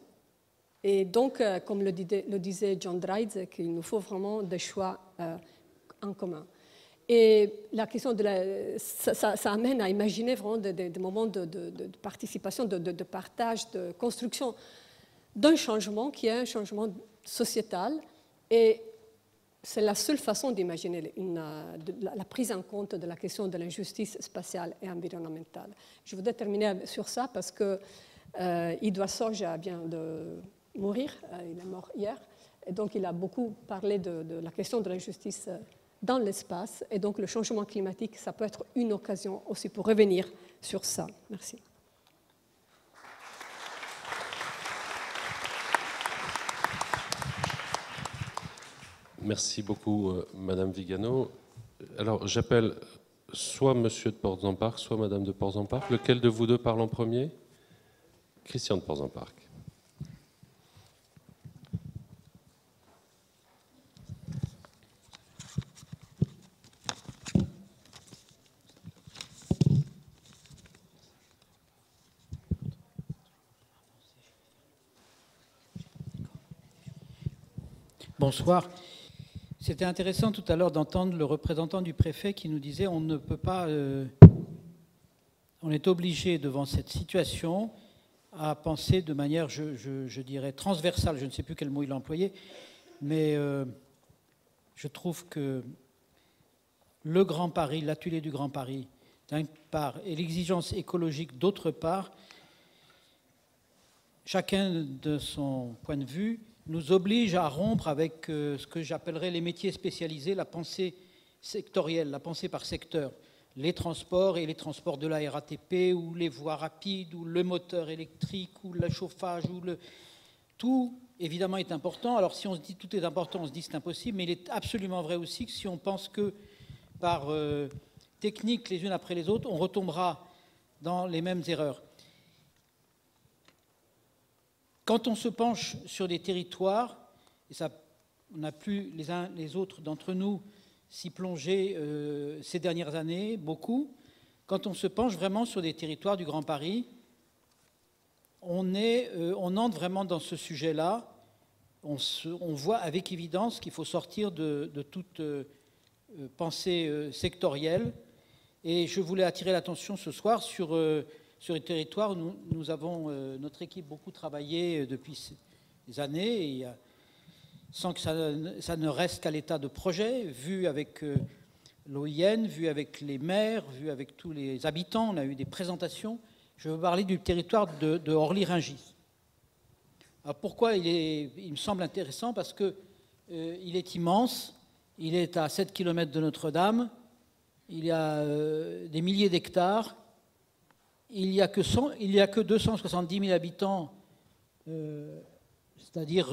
Et donc, comme le disait John Drydes, qu'il nous faut vraiment des choix en commun. Et la question ça amène à imaginer vraiment des moments de participation, de partage, de construction d'un changement qui est un changement sociétal. Et c'est la seule façon d'imaginer la prise en compte de la question de l'injustice spatiale et environnementale. Je voudrais terminer sur ça parce que Edward Sorja vient de mourir, il est mort hier, et donc il a beaucoup parlé de la question de l'injustice dans l'espace, et donc le changement climatique, ça peut être une occasion aussi pour revenir sur ça. Merci. Merci beaucoup, Madame Vigano. Alors, j'appelle soit Monsieur de Portzamparc, soit Madame de Portzamparc. Lequel de vous deux parle en premier? Christian de Portzamparc. Bonsoir. C'était intéressant tout à l'heure d'entendre le représentant du préfet qui nous disait on ne peut pas, on est obligé devant cette situation à penser de manière, je dirais, transversale, je ne sais plus quel mot il a employé, mais je trouve que le Grand Paris, l'atelier du Grand Paris, d'une part, et l'exigence écologique d'autre part, chacun de son point de vue, nous oblige à rompre avec ce que j'appellerais les métiers spécialisés, la pensée sectorielle, la pensée par secteur. Les transports et les transports de la RATP, ou les voies rapides, ou le moteur électrique, ou le chauffage, tout, évidemment, est important. Alors, si on se dit tout est important, on se dit c'est impossible, mais il est absolument vrai aussi que si on pense que par techniques les unes après les autres, on retombera dans les mêmes erreurs. Quand on se penche sur des territoires, et ça, on a pu les uns les autres d'entre nous s'y plonger ces dernières années, beaucoup, quand on se penche vraiment sur des territoires du Grand Paris, on entre vraiment dans ce sujet-là, on voit avec évidence qu'il faut sortir de toute pensée sectorielle, et je voulais attirer l'attention ce soir sur les territoires où nous avons, notre équipe, beaucoup travaillé depuis des années, et sans que ça ne reste qu'à l'état de projet, vu avec l'OIN, vu avec les maires, vu avec tous les habitants. On a eu des présentations. Je veux parler du territoire de Orly-Rungis. Alors pourquoi il me semble intéressant? Parce qu'il est immense, il est à 7 km de Notre-Dame, il y a des milliers d'hectares, il n'y a que 270 000 habitants, c'est-à-dire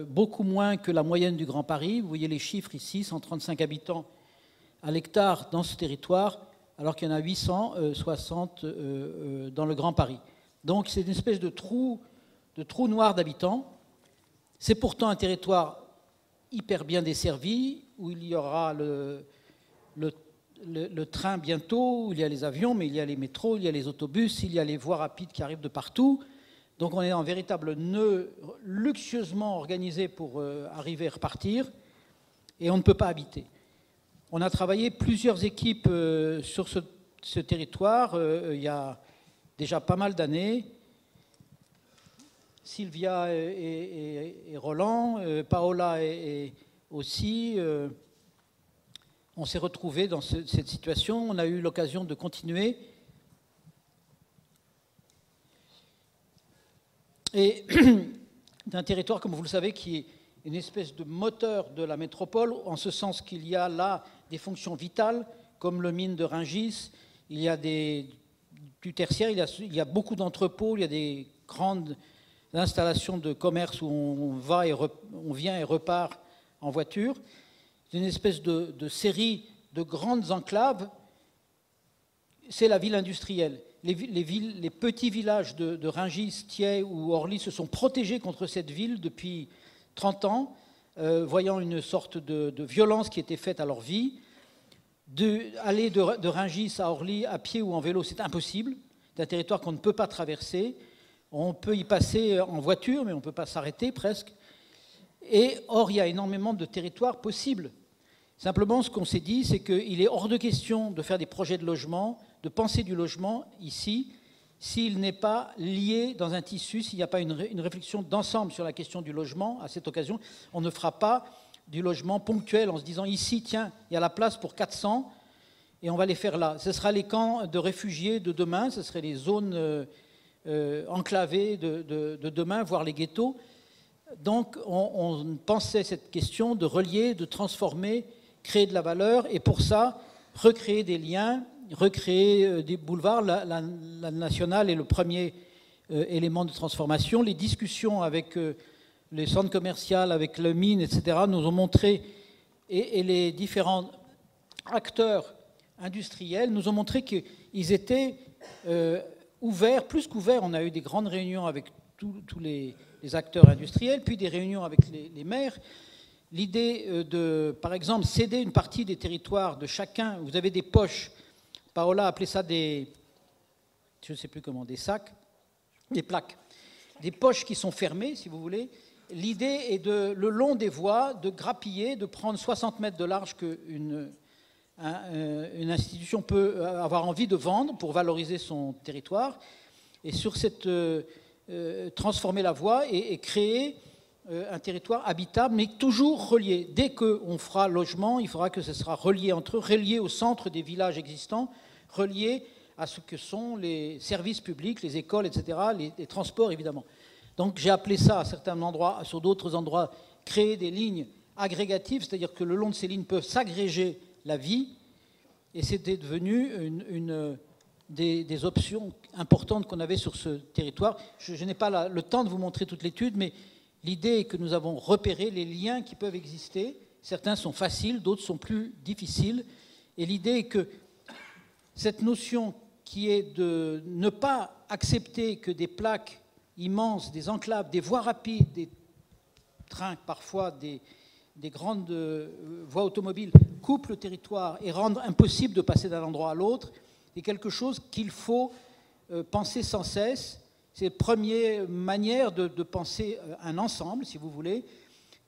beaucoup moins que la moyenne du Grand Paris. Vous voyez les chiffres ici, 135 habitants à l'hectare dans ce territoire, alors qu'il y en a 860 dans le Grand Paris. Donc c'est une espèce de trou noir d'habitants. C'est pourtant un territoire hyper bien desservi, où il y aura le train bientôt, il y a les avions, mais il y a les métros, il y a les autobus, il y a les voies rapides qui arrivent de partout. Donc on est en véritable nœud luxueusement organisé pour arriver et repartir. et on ne peut pas habiter. On a travaillé plusieurs équipes sur ce territoire il y a déjà pas mal d'années. Sylvia et Roland, Paola et aussi, on s'est retrouvés dans cette situation. On a eu l'occasion de continuer. Et d'un territoire, comme vous le savez, qui est une espèce de moteur de la métropole, en ce sens qu'il y a là des fonctions vitales, comme le mine de Rungis, il y a du tertiaire, il y a beaucoup d'entrepôts, il y a des grandes installations de commerce où on vient et repart en voiture. C'est une espèce de série de grandes enclaves. C'est la ville industrielle. Les petits villages de Rungis, Thiais ou Orly se sont protégés contre cette ville depuis 30 ans, voyant une sorte de violence qui était faite à leur vie. Aller de Rungis à Orly à pied ou en vélo, c'est impossible. C'est un territoire qu'on ne peut pas traverser. On peut y passer en voiture, mais on ne peut pas s'arrêter presque. Et or, il y a énormément de territoires possibles. Simplement, ce qu'on s'est dit, c'est qu'il est hors de question de faire des projets de logement, de penser du logement ici, s'il n'est pas lié dans un tissu, s'il n'y a pas une réflexion d'ensemble sur la question du logement. À cette occasion, on ne fera pas du logement ponctuel en se disant ici, tiens, il y a la place pour 400 et on va les faire là. Ce sera les camps de réfugiés de demain, ce seraient les zones enclavées de demain, voire les ghettos. Donc on pensait cette question de relier, de transformer, créer de la valeur et pour ça, recréer des liens, recréer des boulevards. La nationale est le premier élément de transformation. Les discussions avec les centres commerciaux, avec le mine, etc., nous ont montré, et les différents acteurs industriels nous ont montré qu'ils étaient ouverts, plus qu'ouverts. On a eu des grandes réunions avec tous les acteurs industriels, puis des réunions avec les maires. L'idée de, par exemple, céder une partie des territoires de chacun. Vous avez des poches. Paola appelait ça des, je ne sais plus comment, des sacs, des plaques. Des poches qui sont fermées, si vous voulez. L'idée est de, le long des voies, de grappiller, de prendre 60 mètres de large qu'une institution peut avoir envie de vendre pour valoriser son territoire. Et sur cette... transformer la voie et créer un territoire habitable, mais toujours relié. Dès qu'on fera logement, il faudra que ce sera relié entre eux, relié au centre des villages existants, relié à ce que sont les services publics, les écoles, etc., les transports, évidemment. Donc j'ai appelé ça, à certains endroits, sur d'autres endroits, créer des lignes agrégatives, c'est-à-dire que le long de ces lignes peuvent s'agréger la vie, et c'était devenu des options importantes qu'on avait sur ce territoire. Je n'ai pas le temps de vous montrer toute l'étude, mais l'idée est que nous avons repéré les liens qui peuvent exister. Certains sont faciles, d'autres sont plus difficiles. Et l'idée est que cette notion qui est de ne pas accepter que des plaques immenses, des enclaves, des voies rapides, des trains, parfois des grandes voies automobiles, coupent le territoire et rendent impossible de passer d'un endroit à l'autre, c'est quelque chose qu'il faut penser sans cesse. C'est la première manière de penser un ensemble, si vous voulez,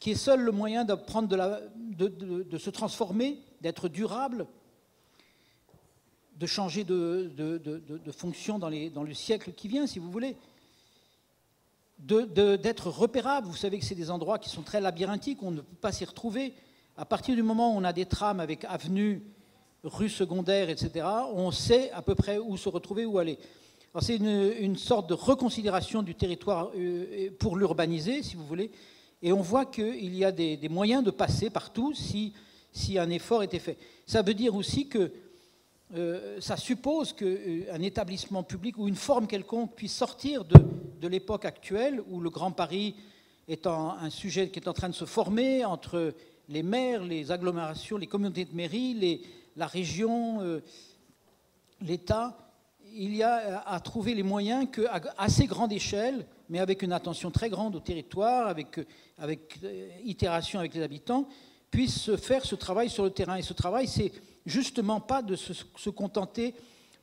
qui est seul le moyen de se transformer, d'être durable, de changer de fonction dans le siècle qui vient, si vous voulez, d'être repérable. Vous savez que c'est des endroits qui sont très labyrinthiques, on ne peut pas s'y retrouver. À partir du moment où on a des trams avec avenues, rues secondaires, etc., on sait à peu près où se retrouver, où aller. Alors c'est une sorte de reconsidération du territoire pour l'urbaniser, si vous voulez, et on voit qu'il y a des moyens de passer partout si un effort était fait. Ça veut dire aussi que ça suppose qu'un établissement public ou une forme quelconque puisse sortir de l'époque actuelle où le Grand Paris est un sujet qui est en train de se former entre les maires, les agglomérations, les communautés de mairie, la région, l'État. Il y a à trouver les moyens qu'à assez grande échelle, mais avec une attention très grande au territoire, avec itération avec les habitants, puisse se faire ce travail sur le terrain. Et ce travail, c'est justement pas de se contenter,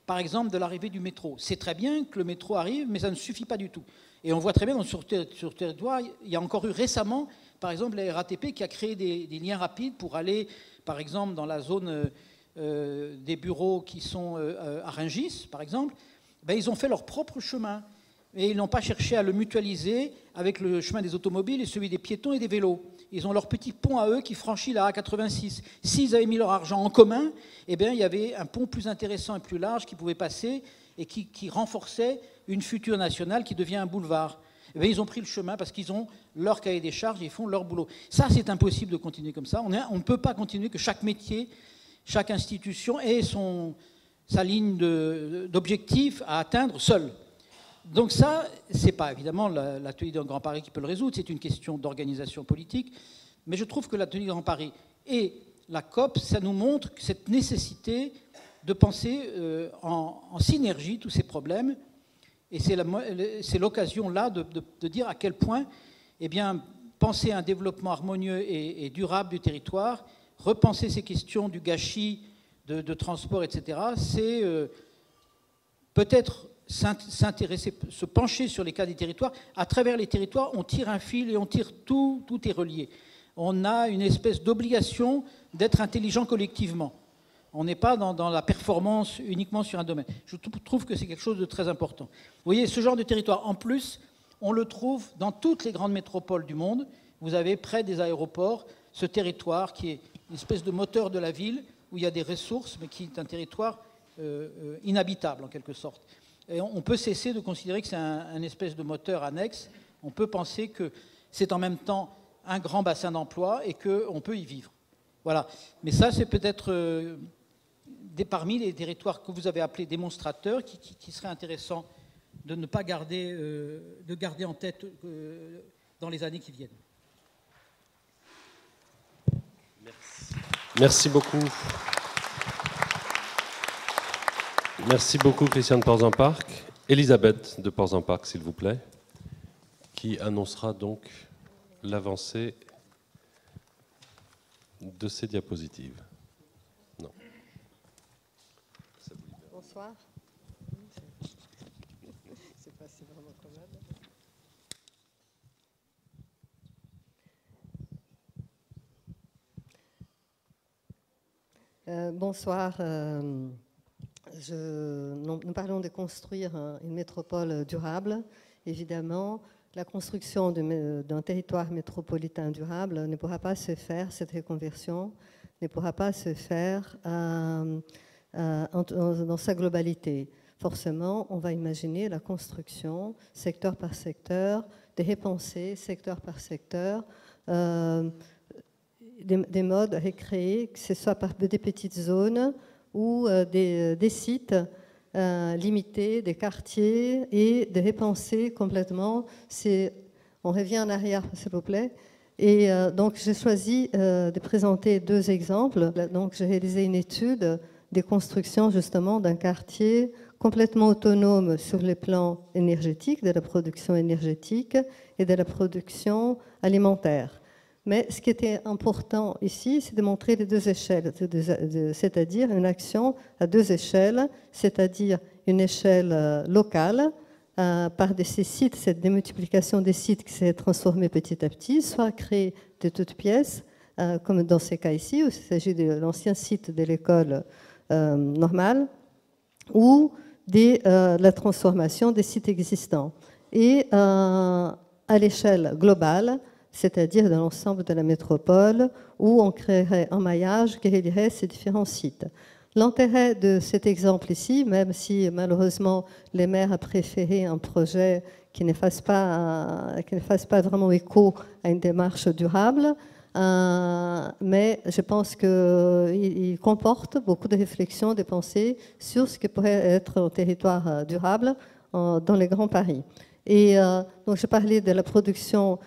par exemple, de l'arrivée du métro. C'est très bien que le métro arrive, mais ça ne suffit pas du tout. Et on voit très bien sur le territoire, il y a encore eu récemment par exemple, la RATP qui a créé des liens rapides pour aller, par exemple, dans la zone des bureaux qui sont à Rungis, par exemple, ben, ils ont fait leur propre chemin. Et ils n'ont pas cherché à le mutualiser avec le chemin des automobiles et celui des piétons et des vélos. Ils ont leur petit pont à eux qui franchit la A86. S'ils avaient mis leur argent en commun, eh bien, il y avait un pont plus intéressant et plus large qui pouvait passer et qui renforçait une future nationale qui devient un boulevard. Eh bien, ils ont pris le chemin parce qu'ils ont leur cahier des charges et ils font leur boulot. Ça, c'est impossible de continuer comme ça. On ne peut pas continuer que chaque métier, chaque institution ait sa ligne d'objectif à atteindre seul. Donc ça, ce n'est pas évidemment l'atelier de Grand Paris qui peut le résoudre, c'est une question d'organisation politique, mais je trouve que l'atelier de Grand Paris et la COP, ça nous montre cette nécessité de penser en synergie tous ces problèmes, et c'est l'occasion là de dire à quel point eh bien, penser un développement harmonieux et durable du territoire, repenser ces questions du gâchis de transport, etc., c'est peut-être s'intéresser, se pencher sur les cas des territoires. À travers les territoires, on tire un fil et on tire tout est relié. On a une espèce d'obligation d'être intelligent collectivement. On n'est pas dans la performance uniquement sur un domaine. Je trouve que c'est quelque chose de très important. Vous voyez, ce genre de territoire, en plus, on le trouve dans toutes les grandes métropoles du monde. Vous avez près des aéroports ce territoire qui est une espèce de moteur de la ville, où il y a des ressources, mais qui est un territoire inhabitable en quelque sorte. Et on peut cesser de considérer que c'est un espèce de moteur annexe. On peut penser que c'est en même temps un grand bassin d'emploi et qu'on peut y vivre. Voilà. Mais ça, c'est peut-être parmi les territoires que vous avez appelés démonstrateurs qui serait intéressant de ne pas garder, de garder en tête dans les années qui viennent. Merci beaucoup. Merci beaucoup, Christiane Porzenparc. Elisabeth de Porzenparc, s'il vous plaît, qui annoncera donc l'avancée de ces diapositives. Non. Bonsoir. C'est pas si vraiment commode. Bonsoir. Nous parlons de construire une métropole durable. Évidemment, la construction d'un territoire métropolitain durable ne pourra pas se faire, cette reconversion ne pourra pas se faire dans sa globalité. Forcément, on va imaginer la construction, secteur par secteur, de repenser, secteur par secteur, des modes recréés, que ce soit par des petites zones ou des sites limités, des quartiers, et de repenser complètement. On revient en arrière, s'il vous plaît. Et donc, j'ai choisi de présenter deux exemples. Donc, j'ai réalisé une étude des constructions, justement, d'un quartier complètement autonome sur les plans énergétiques, de la production énergétique et de la production alimentaire. Mais ce qui était important ici, c'est de montrer les deux échelles, c'est-à-dire une action à deux échelles, c'est-à-dire une échelle locale, par ces sites, cette démultiplication des sites qui s'est transformée petit à petit, soit créée de toutes pièces, comme dans ces cas ici, où il s'agit de l'ancien site de l'école normale, ou de la transformation des sites existants. Et à l'échelle globale, c'est-à-dire dans l'ensemble de la métropole, où on créerait un maillage qui relierait ces différents sites. L'intérêt de cet exemple ici, même si malheureusement les maires ont préféré un projet qui ne fasse pas vraiment écho à une démarche durable, mais je pense qu'il comporte beaucoup de réflexions, de pensées sur ce qui pourrait être un territoire durable dans les grands Paris. Et donc je parlais de la production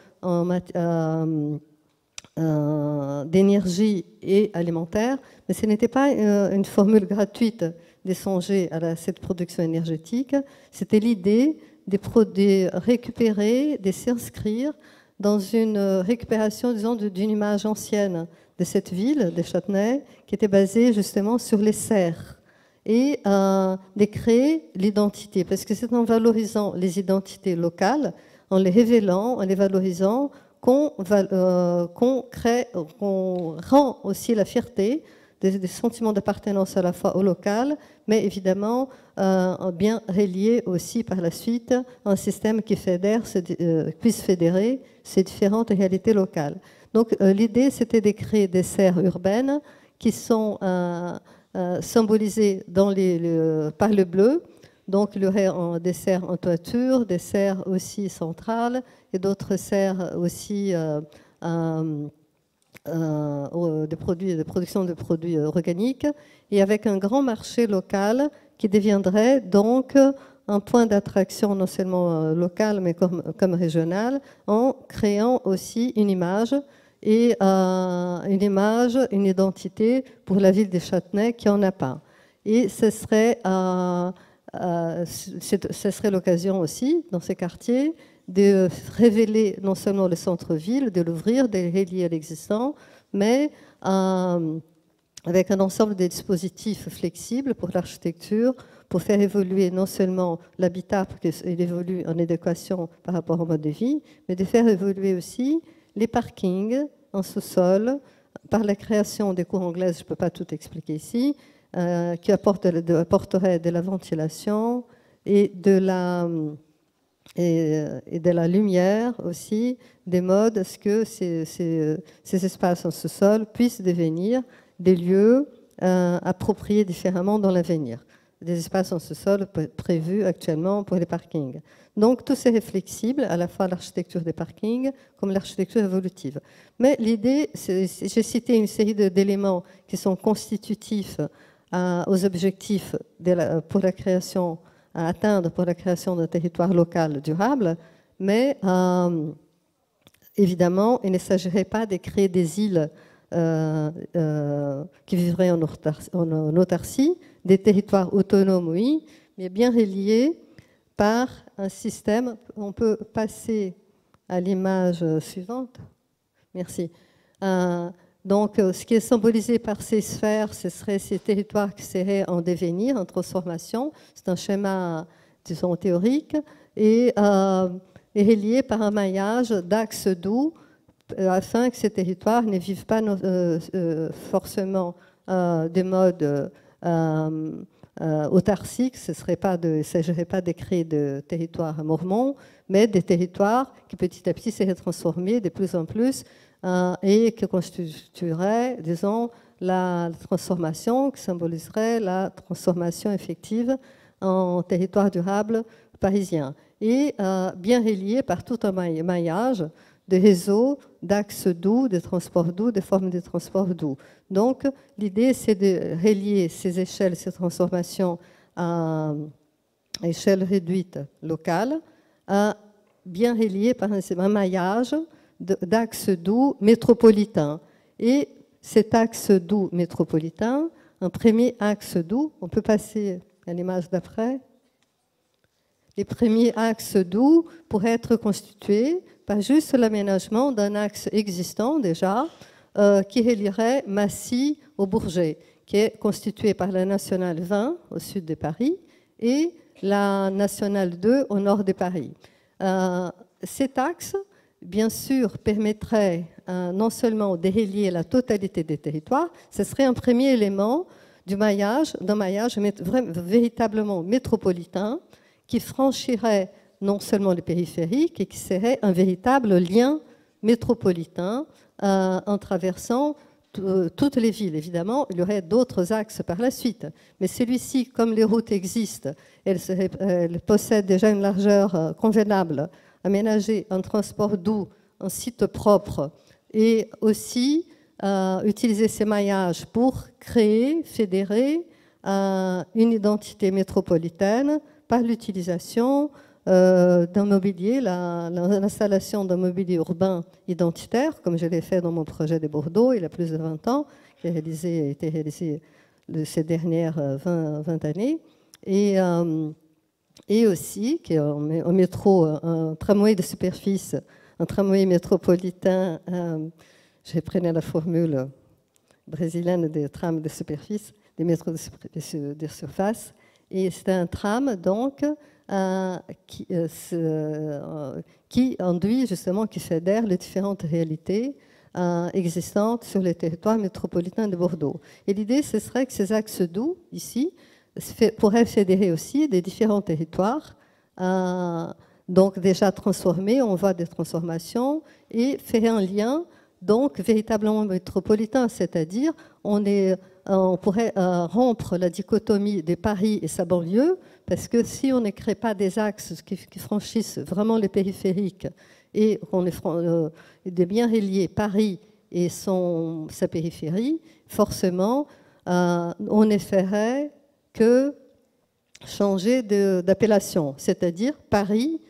d'énergie et alimentaire, mais ce n'était pas une formule gratuite de songer à cette production énergétique, c'était l'idée de récupérer, de s'inscrire dans une récupération, disons, d'une image ancienne de cette ville, de Châtenay, qui était basée justement sur les serres, et de créer l'identité, parce que c'est en valorisant les identités locales, en les révélant, en les valorisant, qu'on rend aussi la fierté, des sentiments d'appartenance à la fois au local, mais évidemment bien relié aussi par la suite à un système qui puisse fédérer ces différentes réalités locales. Donc l'idée, c'était de créer des serres urbaines qui sont symbolisées par le bleu. Donc il y aurait des serres en toiture, des serres aussi centrales et d'autres serres aussi de production de produits organiques, et avec un grand marché local qui deviendrait donc un point d'attraction non seulement local mais comme régional, en créant aussi une image et une identité pour la ville de Châtenay qui n'en a pas. Et ce serait l'occasion aussi, dans ces quartiers, de révéler non seulement le centre-ville, de l'ouvrir, de le relier à l'existant, mais avec un ensemble de dispositifs flexibles pour l'architecture, pour faire évoluer non seulement l'habitat, pour qu'il évolue en adéquation par rapport au mode de vie, mais de faire évoluer aussi les parkings en sous-sol, par la création des cours anglaises, je ne peux pas tout expliquer ici, qui apporterait de la ventilation et de la lumière aussi, des modes à ce que ces espaces en sous-sol puissent devenir des lieux appropriés différemment dans l'avenir. Des espaces en sous-sol prévus actuellement pour les parkings. Donc tout c'est flexible, à la fois l'architecture des parkings comme l'architecture évolutive. Mais l'idée, j'ai cité une série d'éléments qui sont constitutifs aux objectifs pour la création à atteindre pour la création d'un territoire local durable, mais évidemment, il ne s'agirait pas de créer des îles qui vivraient en autarcie, des territoires autonomes, oui, mais bien reliés par un système. On peut passer à l'image suivante. Merci. Donc, ce qui est symbolisé par ces sphères, ce seraient ces territoires qui seraient en devenir, en transformation. C'est un schéma, disons, théorique, et relié par un maillage d'axes doux, afin que ces territoires ne vivent pas forcément des modes autarciques. Il ne s'agirait pas de créer de territoires mormons, mais des territoires qui petit à petit seraient transformés de plus en plus et qui constituerait, disons, la transformation, qui symboliserait la transformation effective en territoire durable parisien. Et bien relié par tout un maillage de réseaux, d'axes doux, de transports doux, de formes de transport doux. Donc, l'idée, c'est de relier ces échelles, ces transformations à échelle réduite locale, bien reliées par un maillage d'axes doux métropolitains. Et cet axe doux métropolitain, un premier axe doux, on peut passer à l'image d'après. Les premiers axes doux pourraient être constitués par juste l'aménagement d'un axe existant déjà, qui relierait Massy au Bourget, qui est constitué par la Nationale 20 au sud de Paris et la Nationale 2 au nord de Paris. Cet axe, bien sûr, permettrait non seulement de relier la totalité des territoires, ce serait un premier élément d'un maillage véritablement métropolitain qui franchirait non seulement les périphériques et qui serait un véritable lien métropolitain en traversant toutes les villes. Évidemment, il y aurait d'autres axes par la suite, mais celui-ci, comme les routes existent, elles possèdent déjà une largeur convenable, aménager un transport doux, un site propre, et aussi utiliser ces maillages pour créer, fédérer une identité métropolitaine par l'utilisation d'un mobilier, l'installation d'un mobilier urbain identitaire, comme je l'ai fait dans mon projet de Bordeaux il y a plus de 20 ans, qui a été réalisé ces dernières 20 années, et aussi qui est un métro, un tramway de superficie, un tramway métropolitain. J'ai pris la formule brésilienne des trams de superficie, des métros de surface, Et c'est un tram, donc, qui induit justement, qui fédère les différentes réalités existantes sur le territoire métropolitain de Bordeaux. Et l'idée, ce serait que ces axes doux, ici, pourraient fédérer aussi des différents territoires, donc déjà transformés, on voit des transformations, et faire un lien, donc véritablement métropolitain, c'est-à-dire on pourrait rompre la dichotomie de Paris et sa banlieue, parce que si on ne crée pas des axes qui franchissent vraiment les périphériques et qu'on est de bien relier Paris et sa périphérie, forcément, on ne ferait que changer d'appellation, c'est-à-dire Paris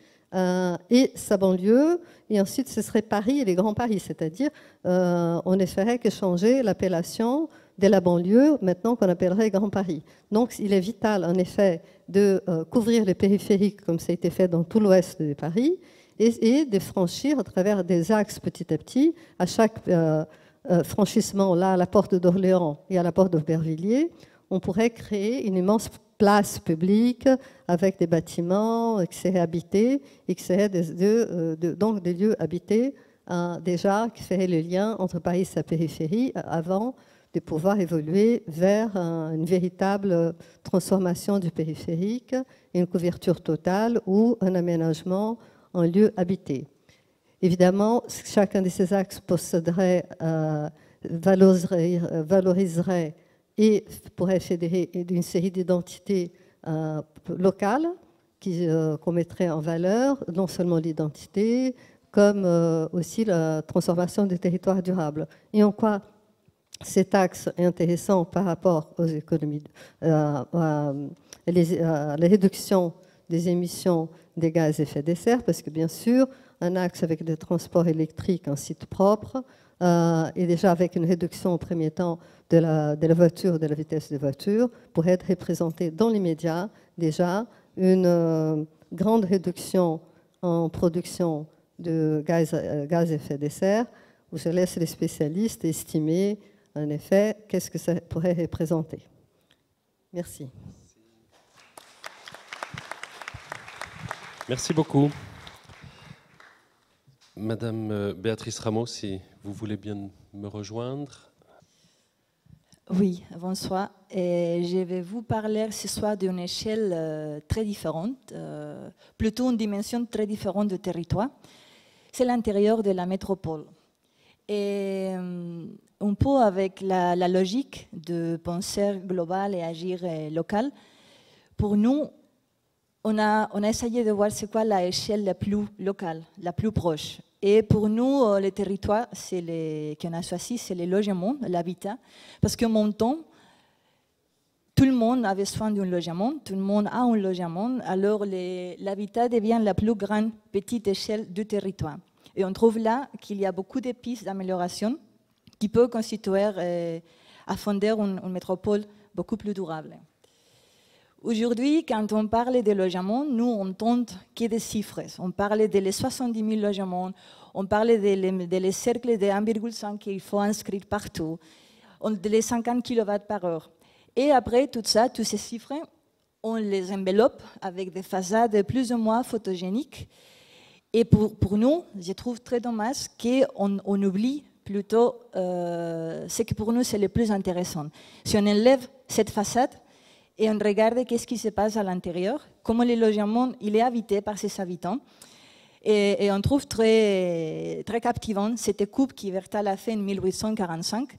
et sa banlieue, et ensuite ce serait Paris et les Grands Paris, c'est-à-dire on ne ferait que changer l'appellation de la banlieue, maintenant qu'on appellerait Grand Paris. Donc il est vital, en effet, de couvrir les périphériques, comme ça a été fait dans tout l'ouest de Paris, et de franchir à travers des axes petit à petit, à chaque franchissement, là, à la porte d'Orléans et à la porte d'Aubervilliers, on pourrait créer une immense place publique avec des bâtiments qui seraient habités et qui seraient donc des lieux habités déjà qui feraient le lien entre Paris et sa périphérie avant de pouvoir évoluer vers une véritable transformation du périphérique, une couverture totale ou un aménagement en lieu habité. Évidemment, chacun de ces axes posséderait, valoriserait et pourrait fédérer une série d'identités locales qu'on mettrait en valeur, non seulement l'identité, comme aussi la transformation des territoires durables. Et en quoi cet axe est intéressant par rapport aux économies, à la réduction des émissions des gaz à effet de serre, parce que bien sûr, un axe avec des transports électriques en site propre, et déjà avec une réduction au premier temps de la voiture, de la vitesse de voiture, pourrait être représenté dans l'immédiat déjà une grande réduction en production de gaz à effet de serre, où je laisse les spécialistes estimer en effet qu'est-ce que ça pourrait représenter. Merci. Merci beaucoup. Madame Béatrice Rameau, si vous voulez bien me rejoindre. Oui, bonsoir. Et je vais vous parler ce soir d'une échelle très différente, plutôt une dimension très différente du territoire. C'est l'intérieur de la métropole. Et un peu avec la logique de penser global et agir local, pour nous, on a essayé de voir c'est quoi l'échelle la plus locale, la plus proche. Et pour nous, le territoire qu'on a choisi, c'est le logement, l'habitat. Parce que mon temps, tout le monde a besoin d'un logement, tout le monde a un logement, alors l'habitat devient la plus grande petite échelle du territoire. Et on trouve là qu'il y a beaucoup de pistes d'amélioration qui peuvent constituer à fonder une métropole beaucoup plus durable. Aujourd'hui, quand on parle de logements, nous, on tente que des chiffres. On parle de les 70 000 logements, on parle de les cercles de 1,5 qu'il faut inscrire partout, de les 50 kW par heure. Et après tout ça, tous ces chiffres, on les enveloppe avec des façades plus ou moins photogéniques. Et pour nous, je trouve très dommage qu'on oublie plutôt ce que pour nous c'est le plus intéressant. Si on enlève cette façade, et on regarde qu'est-ce qui se passe à l'intérieur, comment le logement il est habité par ses habitants. Et on trouve très, très captivant cette coupe qui Vertal a fait en 1845.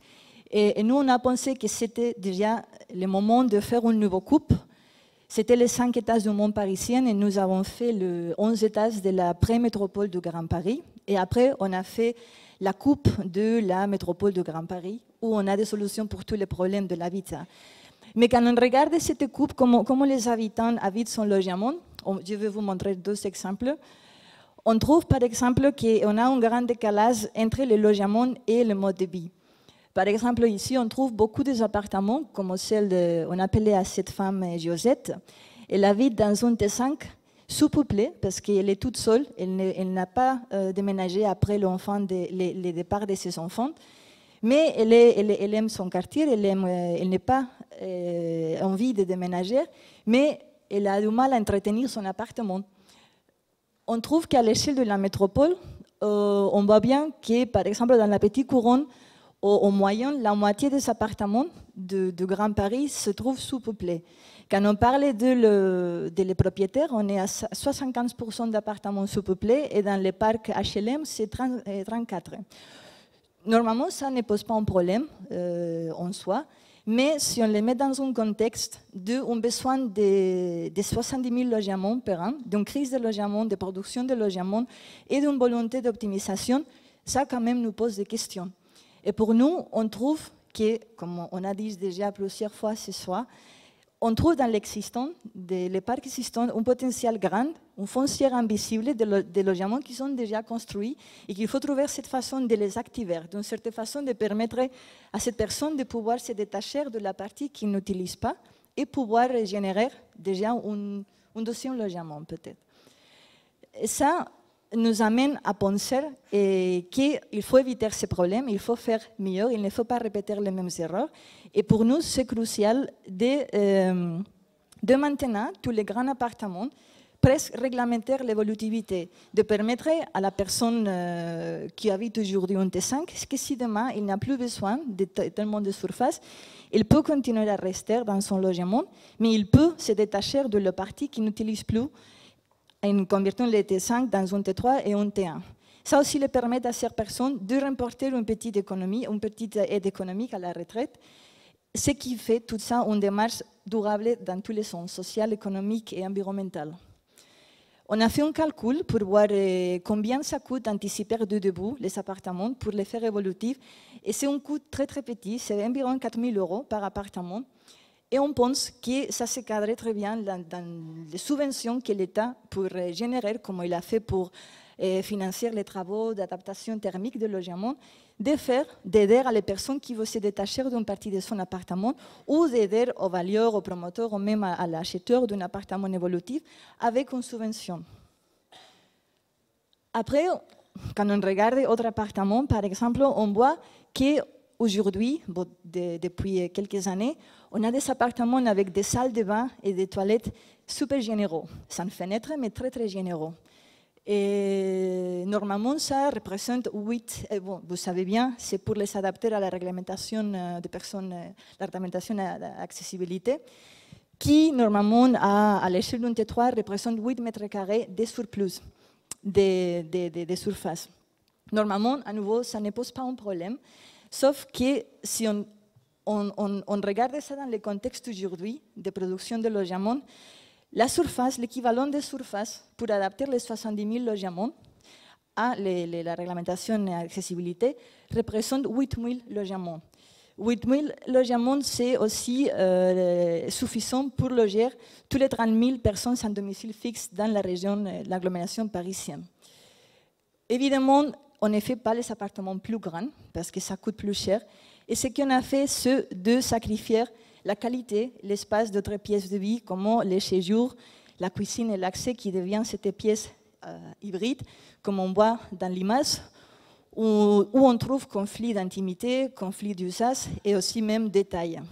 Et nous, on a pensé que c'était déjà le moment de faire une nouvelle coupe. C'était les 5 étages du Mont Parisien et nous avons fait les 11 étages de la pré-métropole du Grand Paris. Et après, on a fait la coupe de la métropole du Grand Paris, où on a des solutions pour tous les problèmes de l'habitat. Mais quand on regarde cette coupe, comment les habitants habitent son logement, je vais vous montrer 2 exemples. On trouve par exemple qu'on a un grand décalage entre le logement et le mode de vie. Par exemple, ici, on trouve beaucoup d'appartements, comme celle on appelait à cette femme Josette. Elle habite dans un T5 sous-peuplé, parce qu'elle est toute seule, elle n'a pas déménagé après le départ de ses enfants. Mais elle aime son quartier, elle n'a pas envie de déménager, mais elle a du mal à entretenir son appartement. On trouve qu'à l'échelle de la métropole, on voit bien que, par exemple, dans la petite couronne, en moyenne, la moitié des appartements de Grand Paris se trouvent sous-peuplés. Quand on parle des propriétaires, on est à 75% d'appartements sous-peuplés et dans les parcs HLM, c'est 34%. Normalement, ça ne pose pas un problème en soi, mais si on les met dans un contexte d'un besoin de 70 000 logements par an, d'une crise de logement, de production de logements et d'une volonté d'optimisation, ça quand même nous pose des questions. Et pour nous, on trouve que, comme on a dit déjà plusieurs fois ce soir, on trouve dans l'existant, les parcs existants, un potentiel grand, un foncier invisible des logements qui sont déjà construits et qu'il faut trouver cette façon de les activer, d'une certaine façon de permettre à cette personne de pouvoir se détacher de la partie qu'il n'utilise pas et pouvoir générer déjà un deuxième logement peut-être. Et ça nous amène à penser qu'il faut éviter ces problèmes, il faut faire mieux, il ne faut pas répéter les mêmes erreurs. Et pour nous, c'est crucial de maintenir tous les grands appartements, presque réglementer l'évolutivité, de permettre à la personne qui habite aujourd'hui un T5 que si demain il n'a plus besoin de tellement de surface, il peut continuer à rester dans son logement, mais il peut se détacher de la partie qu'il n'utilise plus en convertissant les T5 dans un T3 et un T1. Ça aussi le permet à ces personnes de remporter une petite aide économique à la retraite, ce qui fait tout ça une démarche durable dans tous les sens, social, économique et environnemental. On a fait un calcul pour voir combien ça coûte d'anticiper de début les appartements pour les faire évolutifs, et c'est un coût très très petit, c'est environ 4 000 € par appartement. Et on pense que ça se cadre très bien dans les subventions que l'État pourrait générer, comme il a fait pour financer les travaux d'adaptation thermique de logement, d'aider à les personnes qui veulent se détacher d'une partie de son appartement ou d'aider aux bailleurs, aux promoteurs ou même à l'acheteur d'un appartement évolutif avec une subvention. Après, quand on regarde d'autres appartements, par exemple, on voit qu'aujourd'hui, depuis quelques années, on a des appartements avec des salles de bain et des toilettes super généraux, sans fenêtre, mais très très généraux. Et normalement, ça représente 8, bon, vous savez bien, c'est pour les adapter à la réglementation des personnes, la réglementation à l'accessibilité, qui normalement, à l'échelle d'un T3, représente 8 mètres carrés de surplus de surface. Normalement, à nouveau, ça ne pose pas un problème, sauf que si on regarde ça dans le contexte aujourd'hui de production de logements, la surface, l'équivalent de surface pour adapter les 70 000 logements à la réglementation et accessibilité représente 8 000 logements. 8 000 logements, c'est aussi suffisant pour loger toutes les 30 000 personnes sans domicile fixe dans la région, l'agglomération parisienne. Évidemment, on ne fait pas les appartements plus grands parce que ça coûte plus cher. Et ce qu'on a fait, c'est de sacrifier la qualité, l'espace d'autres pièces de vie, comme les séjours, la cuisine et l'accès qui deviennent cette pièce hybride, comme on voit dans l'image, où on trouve conflit d'intimité, conflit d'usage et aussi même détail.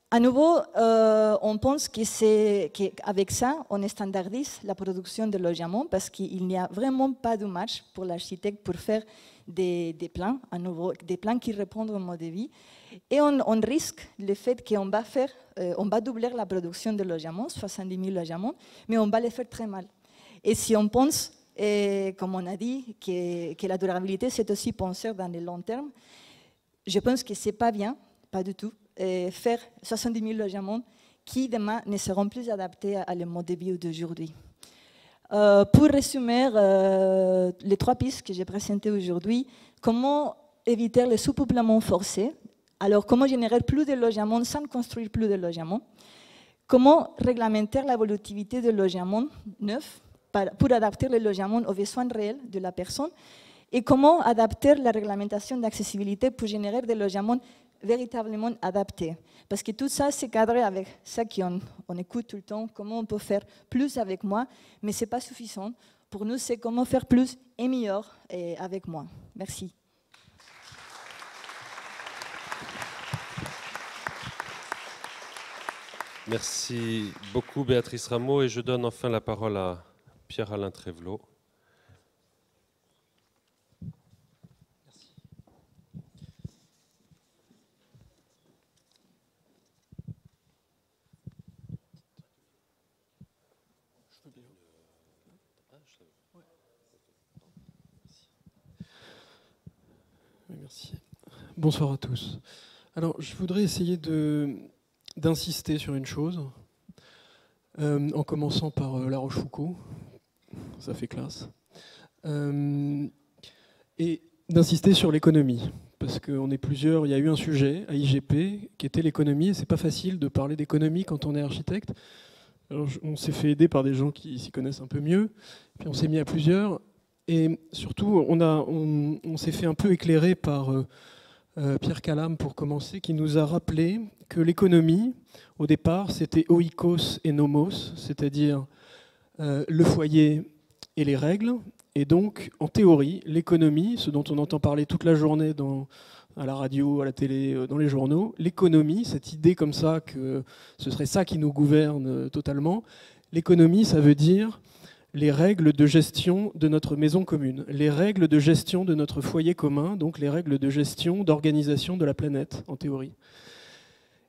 À nouveau, on pense qu'avec ça, on standardise la production de logements parce qu'il n'y a vraiment pas de match pour l'architecte pour faire des plans, à nouveau, des plans qui répondent au mode de vie. Et on risque le fait qu'on va on va doubler la production de logements, 70 000 logements, mais on va les faire très mal. Et si on pense, comme on a dit, que la durabilité, c'est aussi penser dans le long terme, je pense que ce n'est pas bien, pas du tout, faire 70 000 logements qui demain ne seront plus adaptés à le mode de vie d'aujourd'hui. Pour résumer les 3 pistes que j'ai présentées aujourd'hui, comment éviter le sous-peuplement forcé, alors comment générer plus de logements sans construire plus de logements, comment réglementer l'évolutivité des logements neufs pour adapter les logements aux besoins réels de la personne, et comment adapter la réglementation d'accessibilité pour générer des logements véritablement adaptés. Parce que tout ça, c'est cadré avec ça qu'on écoute tout le temps, comment on peut faire plus avec moi, mais ce n'est pas suffisant. Pour nous, c'est comment faire plus et mieux avec moi. Merci. Merci beaucoup Béatrice Rameau et je donne enfin la parole à Pierre-Alain Trévelot. Merci. Bonsoir à tous. Alors, je voudrais essayer d'insister sur une chose, en commençant par La Rochefoucauld, ça fait classe, et d'insister sur l'économie, parce qu'on est plusieurs, il y a eu un sujet à IGP qui était l'économie, et c'est pas facile de parler d'économie quand on est architecte. Alors, on s'est fait aider par des gens qui s'y connaissent un peu mieux, puis on s'est mis à plusieurs, et surtout, on s'est fait un peu éclairer par Pierre Calame, pour commencer, qui nous a rappelé que l'économie, au départ, c'était oikos et nomos, c'est-à-dire le foyer et les règles. Et donc, en théorie, l'économie, ce dont on entend parler toute la journée à la radio, à la télé, dans les journaux, l'économie, cette idée comme ça que ce serait ça qui nous gouverne totalement, l'économie, ça veut dire les règles de gestion de notre maison commune, les règles de gestion de notre foyer commun, donc les règles de gestion, d'organisation de la planète, en théorie.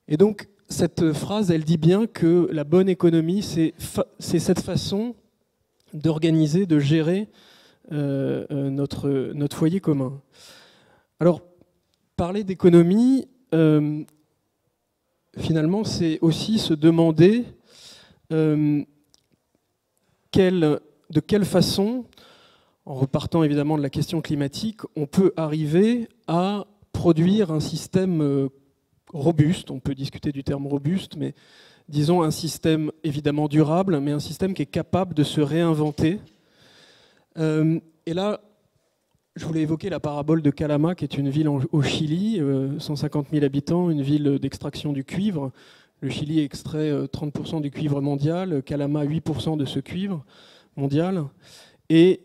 Et donc, cette phrase, elle dit bien que la bonne économie, c'est cette façon d'organiser, de gérer notre foyer commun. Alors, parler d'économie, finalement, c'est aussi se demander de quelle façon, en repartant évidemment de la question climatique, on peut arriver à produire un système robuste, on peut discuter du terme robuste, mais disons un système évidemment durable, mais un système qui est capable de se réinventer. Et là, je voulais évoquer la parabole de Calama, qui est une ville au Chili, 150 000 habitants, une ville d'extraction du cuivre. Le Chili extrait 30% du cuivre mondial, Calama 8% de ce cuivre mondial. Et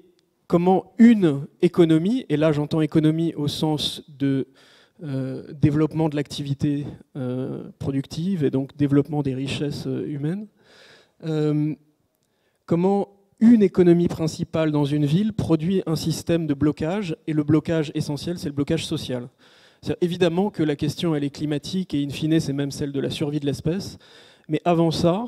comment une économie, et là j'entends économie au sens de développement de l'activité productive et donc développement des richesses humaines, comment une économie principale dans une ville produit un système de blocage, et le blocage essentiel, c'est le blocage social. Évidemment que la question elle est climatique et in fine c'est même celle de la survie de l'espèce, mais avant ça,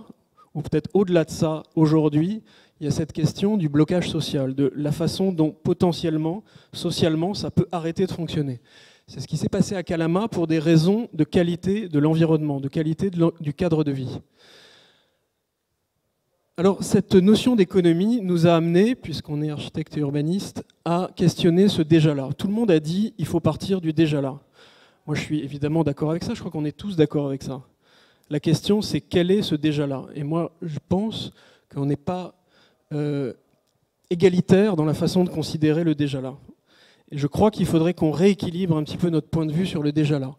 ou peut-être au-delà de ça, aujourd'hui, il y a cette question du blocage social, de la façon dont potentiellement, socialement, ça peut arrêter de fonctionner. C'est ce qui s'est passé à Calama pour des raisons de qualité de l'environnement, de qualité du cadre de vie. Alors cette notion d'économie nous a amené, puisqu'on est architecte et urbaniste, à questionner ce déjà-là. Tout le monde a dit il faut partir du déjà-là. Moi je suis évidemment d'accord avec ça, je crois qu'on est tous d'accord avec ça. La question c'est quel est ce déjà-là? Et moi je pense qu'on n'est pas égalitaire dans la façon de considérer le déjà-là. Et je crois qu'il faudrait qu'on rééquilibre un petit peu notre point de vue sur le déjà-là.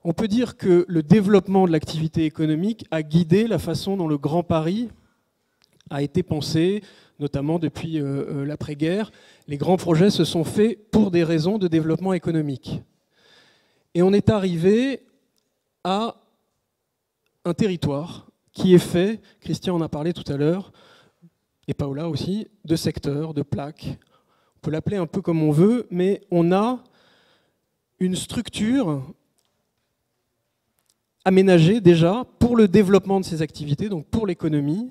On peut dire que le développement de l'activité économique a guidé la façon dont le Grand Paris a été pensé, notamment depuis l'après-guerre. Les grands projets se sont faits pour des raisons de développement économique. Et on est arrivé à un territoire qui est fait, Christian en a parlé tout à l'heure, et Paola aussi, de secteurs, de plaques. On peut l'appeler un peu comme on veut, mais on a une structure aménagée déjà pour le développement de ces activités, donc pour l'économie,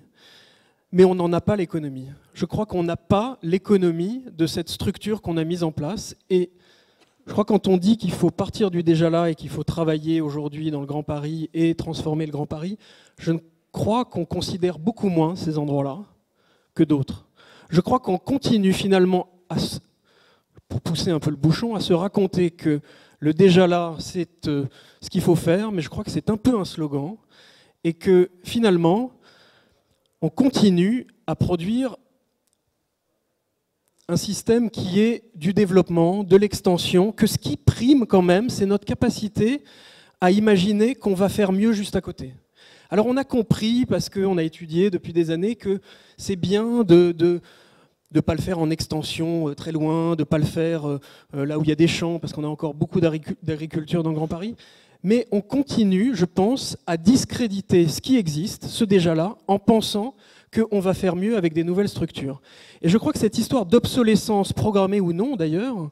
mais on n'en a pas l'économie. Je crois qu'on n'a pas l'économie de cette structure qu'on a mise en place. Et je crois que quand on dit qu'il faut partir du déjà là et qu'il faut travailler aujourd'hui dans le Grand Paris et transformer le Grand Paris, je crois qu'on considère beaucoup moins ces endroits-là que d'autres. Je crois qu'on continue finalement, pour pousser un peu le bouchon, à se raconter que le déjà là, c'est ce qu'il faut faire, mais je crois que c'est un peu un slogan, et que finalement, on continue à produire un système qui est du développement, de l'extension, que ce qui prime quand même, c'est notre capacité à imaginer qu'on va faire mieux juste à côté. Alors on a compris, parce qu'on a étudié depuis des années, que c'est bien de ne pas le faire en extension très loin, de ne pas le faire là où il y a des champs, parce qu'on a encore beaucoup d'agriculture dans le Grand Paris. mais on continue, je pense, à discréditer ce qui existe, ce déjà là, en pensant qu'on va faire mieux avec des nouvelles structures. Et je crois que cette histoire d'obsolescence, programmée ou non d'ailleurs,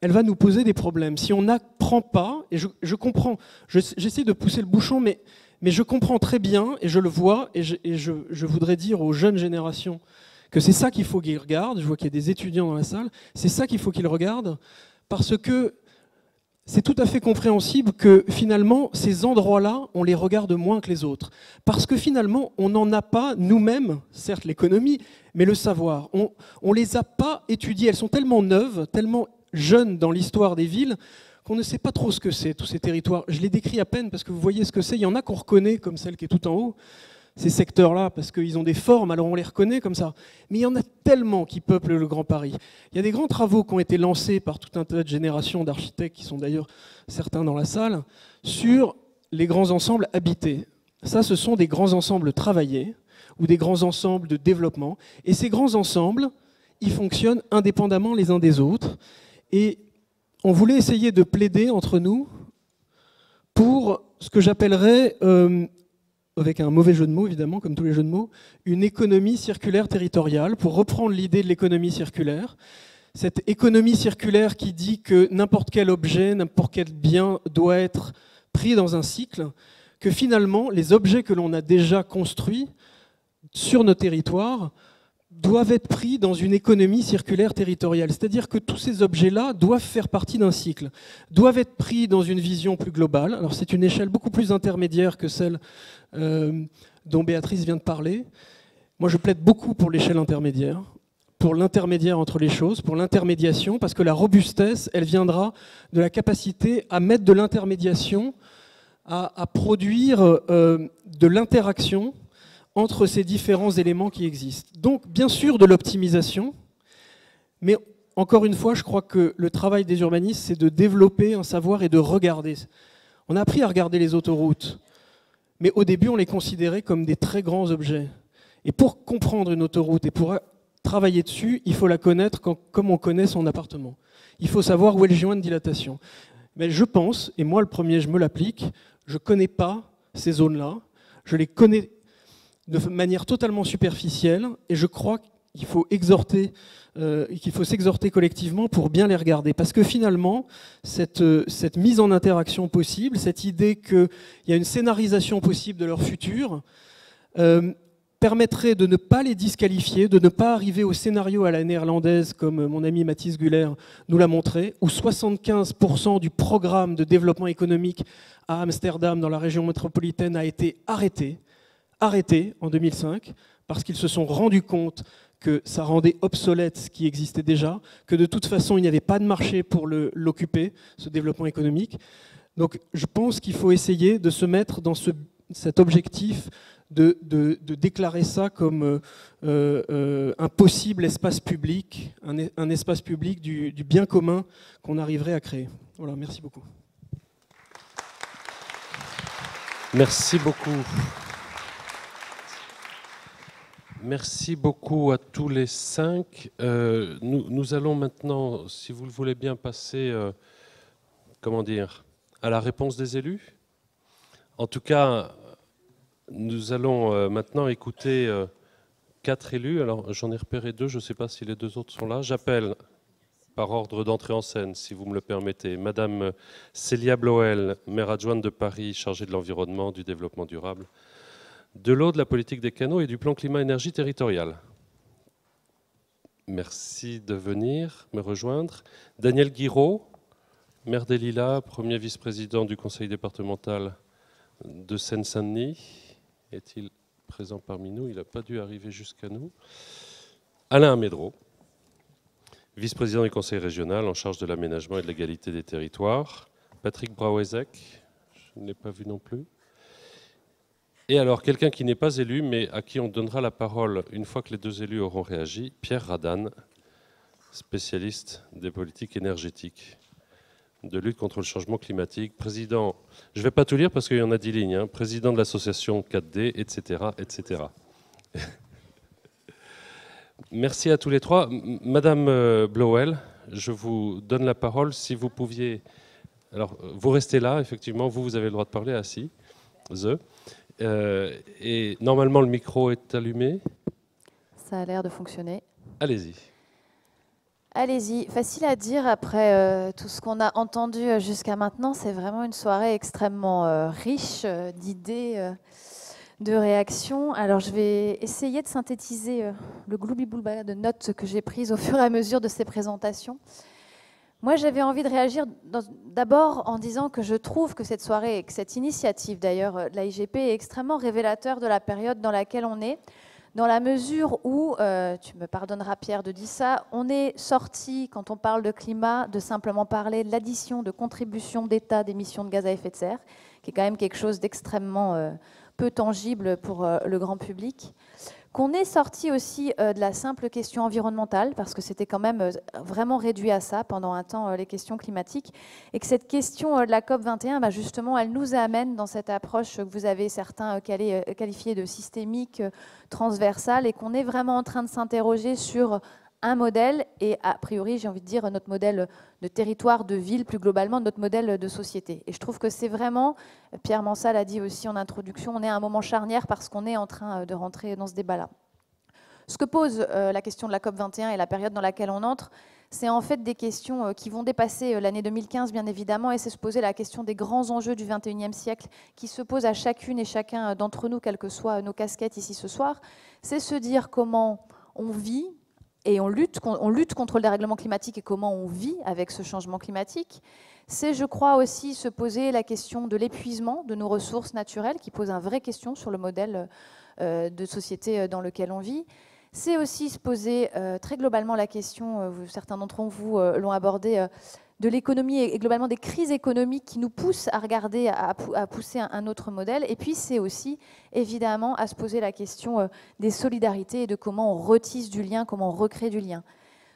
elle va nous poser des problèmes. Si on n'apprend pas, et je comprends, j'essaie de pousser le bouchon, mais je comprends très bien, et je le vois, et je voudrais dire aux jeunes générations que c'est ça qu'il faut qu'ils regardent. Je vois qu'il y a des étudiants dans la salle. C'est ça qu'il faut qu'ils regardent, parce que c'est tout à fait compréhensible que finalement, ces endroits-là, on les regarde moins que les autres. Parce que finalement, on n'en a pas nous-mêmes, certes l'économie, mais le savoir. On ne les a pas étudiées. Elles sont tellement neuves, tellement jeunes dans l'histoire des villes, qu'on ne sait pas trop ce que c'est, tous ces territoires. Je les décris à peine parce que vous voyez ce que c'est. Il y en a qu'on reconnaît, comme celle qui est tout en haut, ces secteurs-là, parce qu'ils ont des formes, alors on les reconnaît comme ça. Mais il y en a tellement qui peuplent le Grand Paris. Il y a des grands travaux qui ont été lancés par tout un tas de générations d'architectes, qui sont d'ailleurs certains dans la salle, sur les grands ensembles habités. Ça, ce sont des grands ensembles travaillés, ou des grands ensembles de développement. Et ces grands ensembles, ils fonctionnent indépendamment les uns des autres. Et on voulait essayer de plaider entre nous pour ce que j'appellerais... avec un mauvais jeu de mots, évidemment, comme tous les jeux de mots, une économie circulaire territoriale, pour reprendre l'idée de l'économie circulaire. Cette économie circulaire qui dit que n'importe quel objet, n'importe quel bien doit être pris dans un cycle, que finalement, les objets que l'on a déjà construits sur nos territoires doivent être pris dans une économie circulaire territoriale. C'est-à-dire que tous ces objets-là doivent faire partie d'un cycle, doivent être pris dans une vision plus globale. Alors c'est une échelle beaucoup plus intermédiaire que celle dont Béatrice vient de parler. Moi je plaide beaucoup pour l'échelle intermédiaire, pour l'intermédiaire entre les choses, pour l'intermédiation, parce que la robustesse, elle viendra de la capacité à mettre de l'intermédiation, à produire de l'interaction entre ces différents éléments qui existent. Donc, bien sûr, de l'optimisation, mais encore une fois, je crois que le travail des urbanistes, c'est de développer un savoir et de regarder. On a appris à regarder les autoroutes, mais au début, on les considérait comme des très grands objets. Et pour comprendre une autoroute et pour travailler dessus, il faut la connaître comme on connaît son appartement. Il faut savoir où est le joint de dilatation. Mais je pense, et moi le premier, je me l'applique, je ne connais pas ces zones-là, je les connais de manière totalement superficielle, et je crois qu'il faut s'exhorter collectivement pour bien les regarder. Parce que finalement, cette mise en interaction possible, cette idée qu'il y a une scénarisation possible de leur futur, permettrait de ne pas les disqualifier, de ne pas arriver au scénario à la néerlandaise, comme mon ami Mathis Guller nous l'a montré, où 75% du programme de développement économique à Amsterdam, dans la région métropolitaine, a été arrêté en 2005, parce qu'ils se sont rendus compte que ça rendait obsolète ce qui existait déjà, que de toute façon il n'y avait pas de marché pour l'occuper, ce développement économique. Donc je pense qu'il faut essayer de se mettre dans cet objectif de déclarer ça comme un possible espace public, un espace public du bien commun qu'on arriverait à créer. Voilà, merci beaucoup. Merci beaucoup. Merci beaucoup à tous les cinq. Nous allons maintenant, si vous le voulez bien, passer à la réponse des élus. En tout cas, nous allons maintenant écouter 4 élus. Alors, j'en ai repéré 2, je ne sais pas si les 2 autres sont là. J'appelle, par ordre d'entrée en scène, si vous me le permettez, Madame Célia Bloel, maire adjointe de Paris, chargée de l'environnement, du développement durable, de l'eau, de la politique des canaux et du plan climat-énergie territorial. Merci de venir me rejoindre. Daniel Guiraud, maire des Lilas, premier vice-président du conseil départemental de Seine-Saint-Denis. Est-il présent parmi nous? Il n'a pas dû arriver jusqu'à nous. Alain Amédreau, vice-président du conseil régional en charge de l'aménagement et de l'égalité des territoires. Patrick Brouwezek, je ne l'ai pas vu non plus. Et alors, quelqu'un qui n'est pas élu, mais à qui on donnera la parole une fois que les 2 élus auront réagi, Pierre Radane, spécialiste des politiques énergétiques, de lutte contre le changement climatique, président, je ne vais pas tout lire parce qu'il y en a 10 lignes, hein, président de l'association 4D, etc., etc. Merci à tous les 3. Madame Bloel, je vous donne la parole. Si vous pouviez Alors, vous restez là, effectivement, vous avez le droit de parler, assis. Et normalement, le micro est allumé. Ça a l'air de fonctionner. Allez-y. Allez-y. Facile à dire après tout ce qu'on a entendu jusqu'à maintenant. C'est vraiment une soirée extrêmement riche d'idées, de réactions. Alors, je vais essayer de synthétiser le gloubi-boulga de notes que j'ai prises au fur et à mesure de ces présentations. Moi, j'avais envie de réagir d'abord en disant que je trouve que cette soirée, et que cette initiative d'ailleurs de la IGP est extrêmement révélateur de la période dans laquelle on est, dans la mesure où, tu me pardonneras Pierre de dire ça, on est sorti, quand on parle de climat, de simplement parler de l'addition de contributions d'État d'émissions de gaz à effet de serre, qui est quand même quelque chose d'extrêmement peu tangible pour le grand public. Qu'on est sorti aussi de la simple question environnementale, parce que c'était quand même vraiment réduit à ça pendant un temps, les questions climatiques, et que cette question de la COP21, bah justement, elle nous amène dans cette approche que vous avez certains qualifiée de systémique, transversale, et qu'on est vraiment en train de s'interroger sur un modèle, et a priori, j'ai envie de dire, notre modèle de territoire, de ville, plus globalement, notre modèle de société. Et je trouve que c'est vraiment, Pierre Mansal a dit aussi en introduction, on est à un moment charnière parce qu'on est en train de rentrer dans ce débat-là. Ce que pose la question de la COP21 et la période dans laquelle on entre, c'est en fait des questions qui vont dépasser l'année 2015, bien évidemment, et c'est se poser la question des grands enjeux du XXIe siècle qui se posent à chacune et chacun d'entre nous, quelles que soient nos casquettes ici ce soir. C'est se dire comment on vit, et on lutte contre le dérèglement climatique et comment on vit avec ce changement climatique. C'est, je crois, aussi se poser la question de l'épuisement de nos ressources naturelles, qui pose une vraie question sur le modèle de société dans lequel on vit. C'est aussi se poser très globalement la question, certains d'entre vous l'ont abordé, de l'économie et globalement des crises économiques qui nous poussent à regarder, à pousser un autre modèle. Et puis c'est aussi évidemment à se poser la question des solidarités et de comment on retisse du lien, comment on recrée du lien.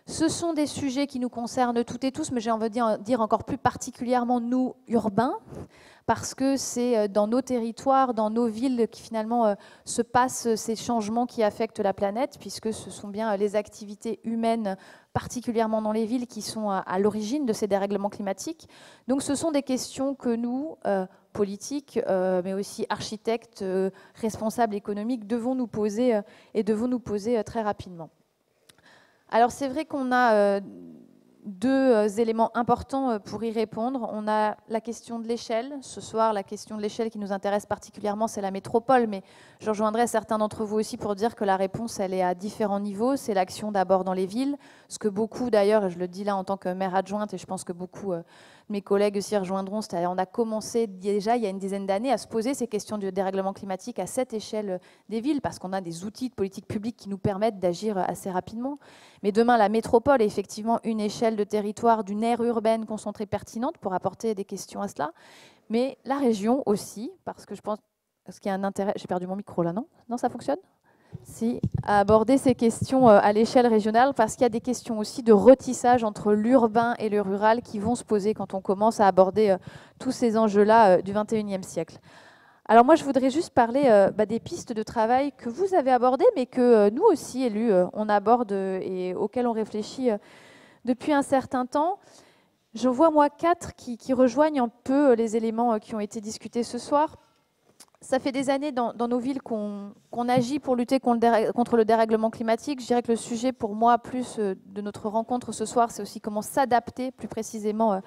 Ce sont des sujets qui nous concernent toutes et tous, mais j'ai envie de dire encore plus particulièrement nous, urbains, parce que c'est dans nos territoires, dans nos villes, qui finalement se passent ces changements qui affectent la planète, puisque ce sont bien les activités humaines, particulièrement dans les villes, qui sont à l'origine de ces dérèglements climatiques. Donc ce sont des questions que nous, politiques, mais aussi architectes, responsables économiques, devons nous poser et devons nous poser très rapidement. Alors c'est vrai qu'on a deux éléments importants pour y répondre. On a la question de l'échelle. Ce soir, la question de l'échelle qui nous intéresse particulièrement, c'est la métropole, mais je rejoindrai certains d'entre vous aussi pour dire que la réponse, elle est à différents niveaux. C'est l'action d'abord dans les villes, ce que beaucoup d'ailleurs, et je le dis là en tant que maire adjointe, et je pense que beaucoup de mes collègues aussi rejoindront, c'est-à-dire on a commencé déjà il y a une dizaine d'années à se poser ces questions du dérèglement climatique à cette échelle des villes, parce qu'on a des outils de politique publique qui nous permettent d'agir assez rapidement. Mais demain, la métropole est effectivement une échelle de territoire, d'une aire urbaine concentrée pertinente pour apporter des questions à cela. Mais la région aussi, parce que je pense qu'il y a un intérêt... J'ai perdu mon micro là, non? Non, ça fonctionne? Si, à aborder ces questions à l'échelle régionale, parce qu'il y a des questions aussi de retissage entre l'urbain et le rural qui vont se poser quand on commence à aborder tous ces enjeux-là du XXIe siècle. Alors moi, je voudrais juste parler des pistes de travail que vous avez abordées, mais que nous aussi, élus, on aborde et auxquelles on réfléchit depuis un certain temps. Je vois, moi, 4 qui rejoignent un peu les éléments qui ont été discutés ce soir. Ça fait des années dans nos villes qu'on agit pour lutter contre le dérèglement climatique. Je dirais que le sujet, pour moi, plus de notre rencontre ce soir, c'est aussi comment s'adapter plus précisément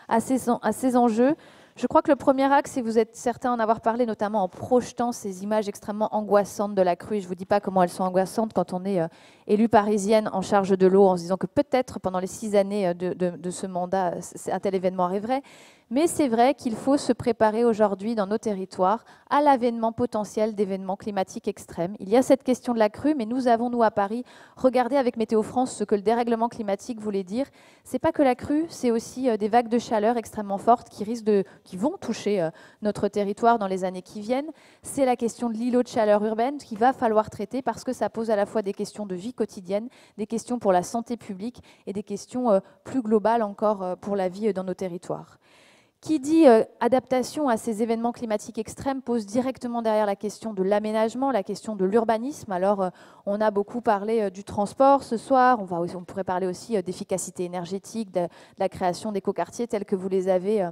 à ces enjeux. Je crois que le premier axe, et vous êtes certains en avoir parlé, notamment en projetant ces images extrêmement angoissantes de la crue, et je ne vous dis pas comment elles sont angoissantes quand on est élue parisienne en charge de l'eau, en se disant que peut-être pendant les 6 années de ce mandat, un tel événement arriverait. Mais c'est vrai qu'il faut se préparer aujourd'hui dans nos territoires à l'avènement potentiel d'événements climatiques extrêmes. Il y a cette question de la crue, mais nous avons, nous, à Paris, regardé avec Météo France ce que le dérèglement climatique voulait dire. Ce n'est pas que la crue, c'est aussi des vagues de chaleur extrêmement fortes qui vont toucher notre territoire dans les années qui viennent. C'est la question de l'îlot de chaleur urbaine qu'il va falloir traiter parce que ça pose à la fois des questions de vie quotidienne, des questions pour la santé publique et des questions plus globales encore pour la vie dans nos territoires. Qui dit adaptation à ces événements climatiques extrêmes pose directement derrière la question de l'aménagement, la question de l'urbanisme. Alors, on a beaucoup parlé du transport ce soir, on pourrait parler aussi d'efficacité énergétique, de la création d'écoquartiers tels que vous les avez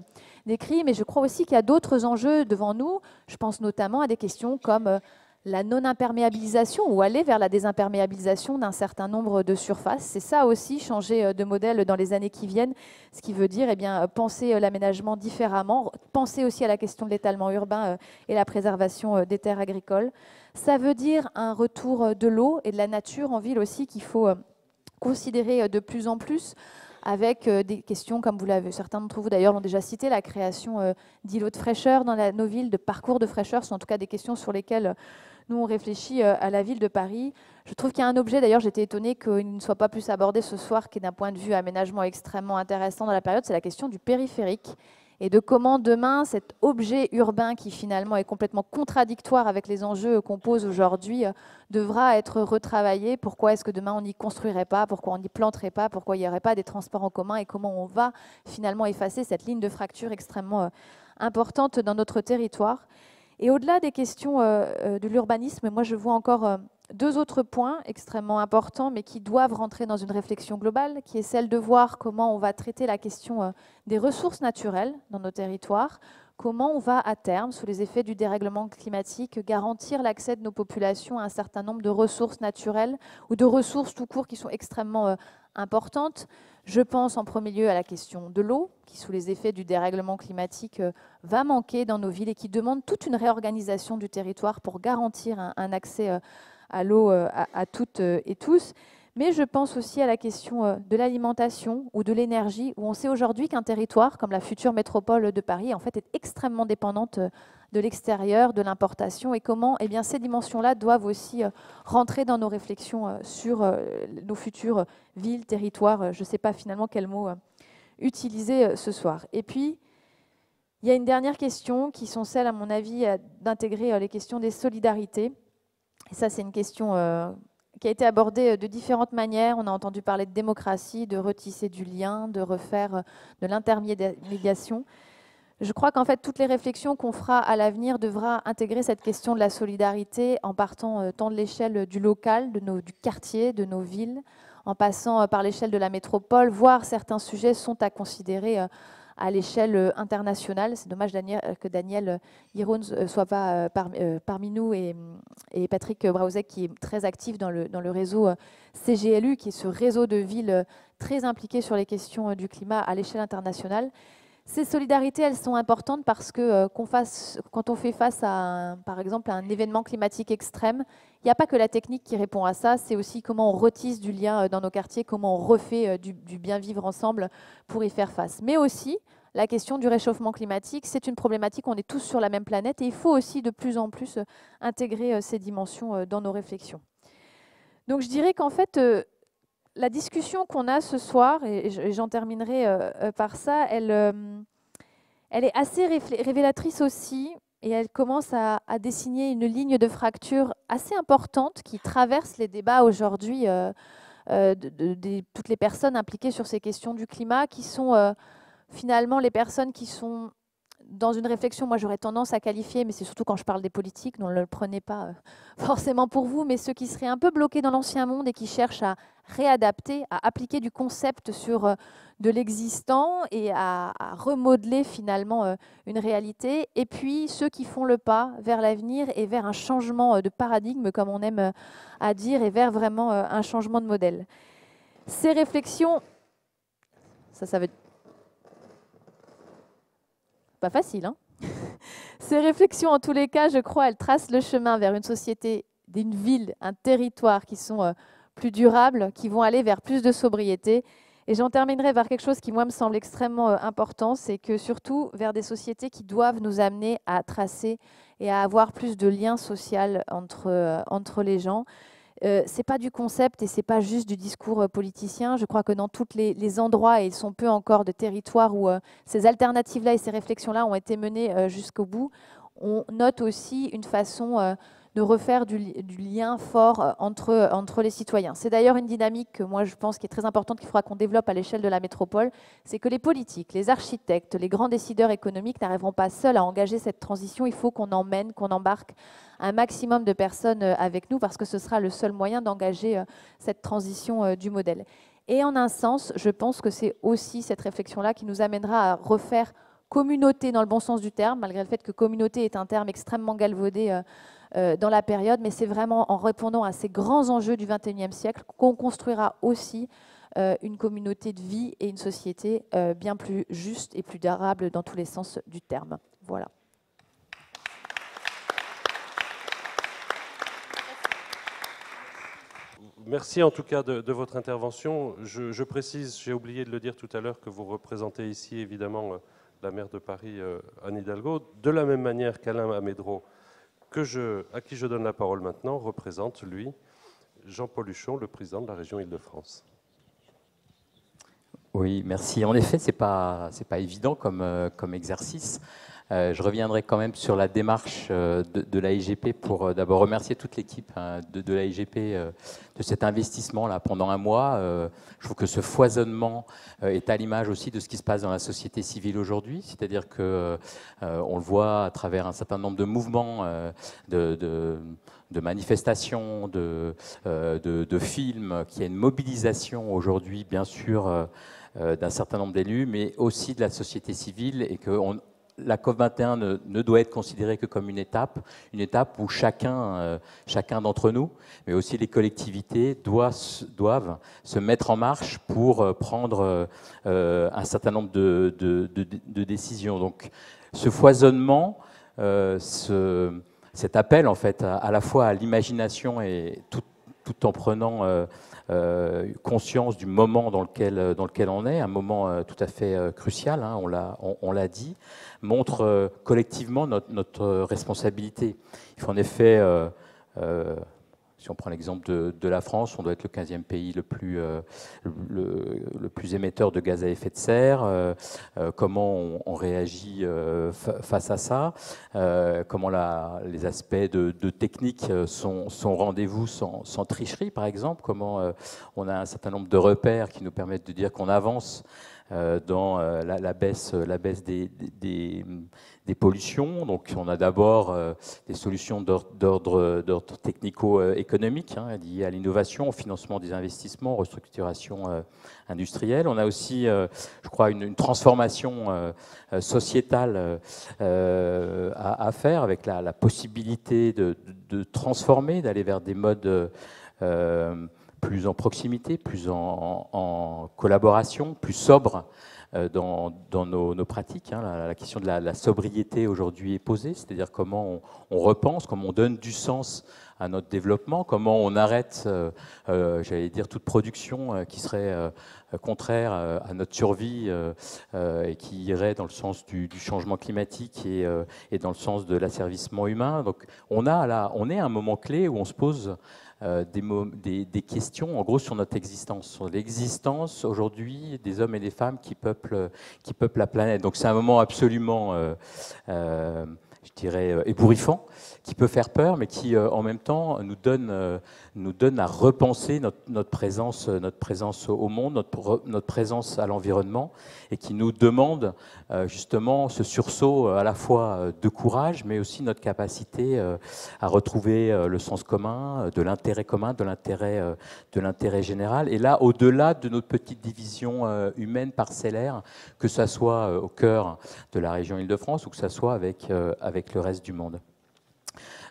décrits, mais je crois aussi qu'il y a d'autres enjeux devant nous. Je pense notamment à des questions comme la non-imperméabilisation ou aller vers la désimperméabilisation d'un certain nombre de surfaces. C'est ça aussi, changer de modèle dans les années qui viennent, ce qui veut dire penser l'aménagement différemment, penser aussi à la question de l'étalement urbain et la préservation des terres agricoles. Ça veut dire un retour de l'eau et de la nature en ville aussi qu'il faut considérer de plus en plus, avec des questions, comme vous l'avez, certains d'entre vous d'ailleurs l'ont déjà cité, la création d'îlots de fraîcheur dans nos villes, de parcours de fraîcheur, sont en tout cas des questions sur lesquelles nous on réfléchit à la ville de Paris. Je trouve qu'il y a un objet, d'ailleurs j'étais étonnée qu'il ne soit pas plus abordé ce soir, qui est d'un point de vue aménagement extrêmement intéressant dans la période, c'est la question du périphérique et de comment demain cet objet urbain qui finalement est complètement contradictoire avec les enjeux qu'on pose aujourd'hui devra être retravaillé. Pourquoi est-ce que demain on n'y construirait pas? Pourquoi on n'y planterait pas? Pourquoi il n'y aurait pas des transports en commun? Et comment on va finalement effacer cette ligne de fracture extrêmement importante dans notre territoire? Et au-delà des questions de l'urbanisme, moi je vois encore deux autres points extrêmement importants, mais qui doivent rentrer dans une réflexion globale, qui est celle de voir comment on va traiter la question des ressources naturelles dans nos territoires, comment on va à terme, sous les effets du dérèglement climatique, garantir l'accès de nos populations à un certain nombre de ressources naturelles ou de ressources tout court qui sont extrêmement importantes. Je pense en premier lieu à la question de l'eau, qui sous les effets du dérèglement climatique va manquer dans nos villes et qui demande toute une réorganisation du territoire pour garantir un accès à l'eau à toutes et tous. Mais je pense aussi à la question de l'alimentation ou de l'énergie, où on sait aujourd'hui qu'un territoire comme la future métropole de Paris en fait, est extrêmement dépendante de l'extérieur, de l'importation, et comment ces dimensions-là doivent aussi rentrer dans nos réflexions sur nos futures villes, territoires. Je ne sais pas finalement quel mot utiliser ce soir. Et puis, il y a une dernière question qui sont celles, à mon avis, d'intégrer les questions des solidarités. Et ça, c'est une question qui a été abordée de différentes manières. On a entendu parler de démocratie, de retisser du lien, de refaire de l'intermédiation. Je crois qu'en fait, toutes les réflexions qu'on fera à l'avenir devra intégrer cette question de la solidarité en partant tant de l'échelle du local, du quartier, de nos villes, en passant par l'échelle de la métropole, voire certains sujets sont à considérer à l'échelle internationale. C'est dommage que Daniel Hiron ne soit pas parmi nous et Patrick Brauzek qui est très actif dans le réseau CGLU, qui est ce réseau de villes très impliquées sur les questions du climat à l'échelle internationale. Ces solidarités, elles sont importantes parce que quand on fait face à, par exemple, à un événement climatique extrême, il n'y a pas que la technique qui répond à ça, c'est aussi comment on retisse du lien dans nos quartiers, comment on refait du bien vivre ensemble pour y faire face. Mais aussi, la question du réchauffement climatique, c'est une problématique, on est tous sur la même planète et il faut aussi de plus en plus intégrer ces dimensions dans nos réflexions. Donc je dirais qu'en fait, la discussion qu'on a ce soir, et j'en terminerai par ça, elle est assez révélatrice aussi, et elle commence à dessiner une ligne de fracture assez importante qui traverse les débats aujourd'hui de toutes les personnes impliquées sur ces questions du climat, qui sont finalement les personnes qui sont dans une réflexion, moi j'aurais tendance à qualifier, mais c'est surtout quand je parle des politiques, ne le prenez pas forcément pour vous, mais ceux qui seraient un peu bloqués dans l'ancien monde et qui cherchent à réadapter, à appliquer du concept sur de l'existant et à remodeler finalement une réalité. Et puis ceux qui font le pas vers l'avenir et vers un changement de paradigme, comme on aime à dire, et vers vraiment un changement de modèle. Ces réflexions, ça veut pas facile, hein. Ces réflexions, en tous les cas, je crois, elles tracent le chemin vers une société, une ville, un territoire qui sont plus durables, qui vont aller vers plus de sobriété. Et j'en terminerai vers quelque chose qui, moi, me semble extrêmement important, c'est que surtout vers des sociétés qui doivent nous amener à tracer et à avoir plus de liens sociaux entre les gens. C'est pas du concept et c'est pas juste du discours politicien. Je crois que dans tous les endroits, et ils sont peu encore de territoires où ces alternatives-là et ces réflexions-là ont été menées jusqu'au bout, on note aussi une façon de refaire du lien fort entre les citoyens. C'est d'ailleurs une dynamique que moi je pense qui est très importante, qu'il faudra qu'on développe à l'échelle de la métropole, c'est que les politiques, les architectes, les grands décideurs économiques n'arriveront pas seuls à engager cette transition, il faut qu'on emmène, qu'on embarque un maximum de personnes avec nous, parce que ce sera le seul moyen d'engager cette transition du modèle. Et en un sens, je pense que c'est aussi cette réflexion-là qui nous amènera à refaire communauté dans le bon sens du terme, malgré le fait que communauté est un terme extrêmement galvaudé dans la période, mais c'est vraiment en répondant à ces grands enjeux du XXIe siècle qu'on construira aussi une communauté de vie et une société bien plus juste et plus durable dans tous les sens du terme. Voilà. Merci en tout cas de votre intervention. Je précise, j'ai oublié de le dire tout à l'heure, que vous représentez ici évidemment la maire de Paris, Anne Hidalgo, de la même manière qu'Alain Amédro, à qui je donne la parole maintenant, représente, lui, Jean-Paul Huchon, le président de la région Île-de-France. Oui, merci. En effet, c'est pas évident comme exercice. Je reviendrai quand même sur la démarche de l'AIGP pour d'abord remercier toute l'équipe de l'AIGP de cet investissement-là pendant un mois. Je trouve que ce foisonnement est à l'image aussi de ce qui se passe dans la société civile aujourd'hui, c'est-à-dire que on le voit à travers un certain nombre de mouvements, de manifestations, de films, qu'il y a une mobilisation aujourd'hui, bien sûr, d'un certain nombre d'élus, mais aussi de la société civile, et que la COP21 ne doit être considérée que comme une étape où chacun d'entre nous, mais aussi les collectivités, doivent se mettre en marche pour prendre un certain nombre de décisions. Donc ce foisonnement, cet appel en fait à la fois à l'imagination et tout en prenant conscience du moment dans lequel on est, un moment tout à fait crucial, hein, on l'a dit, montre collectivement notre responsabilité. Il faut en effet, si on prend l'exemple de la France, on doit être le 15e pays le plus émetteur de gaz à effet de serre. Comment on réagit face à ça, comment les aspects de technique sont au rendez-vous sans tricherie, par exemple, comment on a un certain nombre de repères qui nous permettent de dire qu'on avance dans la baisse des pollutions. Donc on a d'abord des solutions d'ordre technico-économique liées à l'innovation, au financement des investissements, restructuration industrielle. On a aussi, je crois, une transformation sociétale à faire, avec la possibilité de transformer, d'aller vers des modes plus en proximité, plus en collaboration, plus sobre dans nos pratiques. La question de la sobriété aujourd'hui est posée, c'est-à-dire comment on repense, comment on donne du sens à notre développement, comment on arrête, j'allais dire, toute production qui serait contraire à notre survie et qui irait dans le sens du changement climatique et dans le sens de l'asservissement humain. Donc on est à un moment clé où on se pose des questions, en gros, sur notre existence, sur l'existence aujourd'hui des hommes et des femmes qui peuplent la planète. Donc c'est un moment absolument, je dirais, ébouriffant, qui peut faire peur, mais qui, en même temps, nous donne à repenser notre présence au monde, notre présence à l'environnement, et qui nous demande justement ce sursaut à la fois de courage, mais aussi notre capacité à retrouver le sens commun, de l'intérêt commun, de l'intérêt général. Et là, au-delà de notre petite division humaine parcellaire, que ça soit au cœur de la région Île-de-France ou que ça soit avec le reste du monde.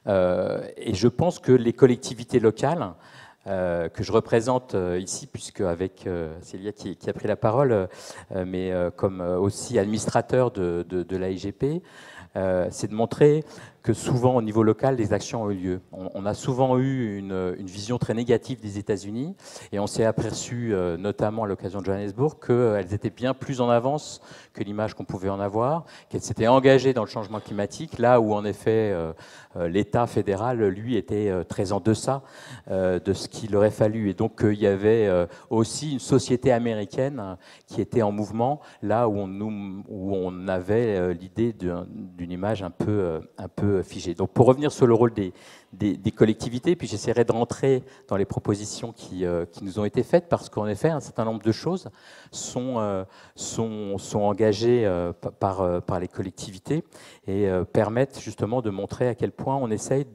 Et je pense que les collectivités locales que je représente ici, puisque avec Célia qui a pris la parole, mais comme aussi administrateur de l'AIGP, c'est de montrer que souvent au niveau local, des actions ont eu lieu. On a souvent eu une vision très négative des États-Unis, et on s'est aperçu, notamment à l'occasion de Johannesburg, qu'elles étaient bien plus en avance que l'image qu'on pouvait en avoir, qu'elles s'étaient engagées dans le changement climatique, là où en effet l'État fédéral, lui, était très en deçà de ce qu'il aurait fallu. Et donc il y avait aussi une société américaine qui était en mouvement, là où on avait l'idée d'une image un peu figée. Donc pour revenir sur le rôle des collectivités, puis j'essaierai de rentrer dans les propositions qui nous ont été faites, parce qu'en effet, un certain nombre de choses sont engagées par les collectivités et permettent justement de montrer à quel point on essaye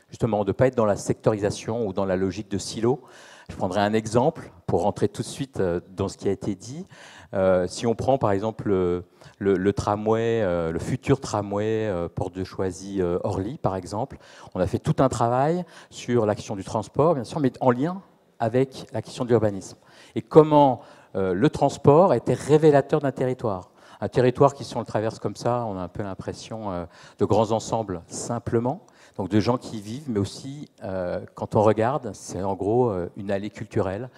justement de ne pas être dans la sectorisation ou dans la logique de silo. Je prendrai un exemple pour rentrer tout de suite dans ce qui a été dit. Si on prend par exemple le tramway, le futur tramway Porte de Choisy-Orly par exemple, on a fait tout un travail sur la question du transport, bien sûr, mais en lien avec la question de l'urbanisme. Et comment le transport était révélateur d'un territoire. Un territoire qui, si on le traverse comme ça, on a un peu l'impression de grands ensembles simplement, donc de gens qui y vivent, mais aussi, quand on regarde, c'est en gros une allée culturelle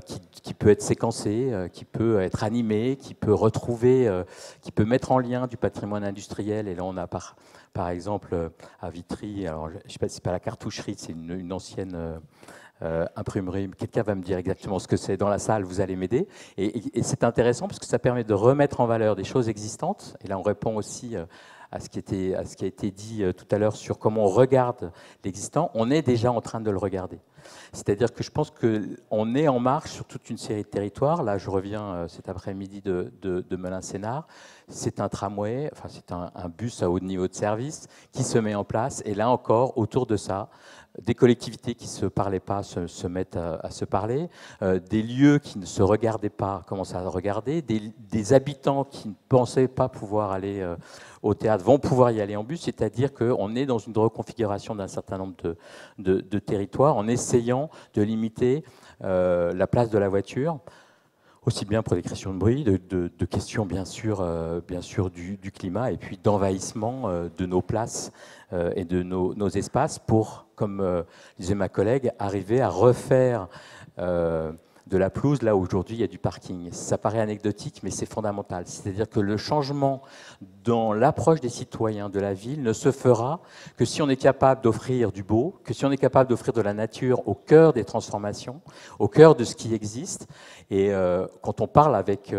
qui peut être séquencée, qui peut être animée, qui peut retrouver, qui peut mettre en lien du patrimoine industriel. Et là, on a par exemple à Vitry, alors je ne sais pas si c'est pas la cartoucherie, c'est une ancienne imprimerie. Quelqu'un va me dire exactement ce que c'est dans la salle, vous allez m'aider. Et c'est intéressant parce que ça permet de remettre en valeur des choses existantes. Et là, on répond aussi à ce qui a été dit tout à l'heure sur comment on regarde l'existant. On est déjà en train de le regarder. C'est-à-dire que je pense qu'on est en marche sur toute une série de territoires. Là, je reviens cet après-midi de Melun-Sénard. C'est un tramway, enfin c'est un bus à haut niveau de service qui se met en place. Et là encore, autour de ça, des collectivités qui ne se parlaient pas se mettent à se parler, des lieux qui ne se regardaient pas commencent à regarder, des habitants qui ne pensaient pas pouvoir aller au théâtre vont pouvoir y aller en bus, c'est-à-dire qu'on est dans une reconfiguration d'un certain nombre de territoires en essayant de limiter la place de la voiture, aussi bien pour des questions de bruit, de questions bien sûr du climat, et puis d'envahissement de nos places et de nos espaces pour, comme disait ma collègue, arriver à refaire de la pelouse là où aujourd'hui il y a du parking. Ça paraît anecdotique, mais c'est fondamental. C'est-à-dire que le changement dans l'approche des citoyens de la ville ne se fera que si on est capable d'offrir du beau, que si on est capable d'offrir de la nature au cœur des transformations, au cœur de ce qui existe. Et quand on parle avec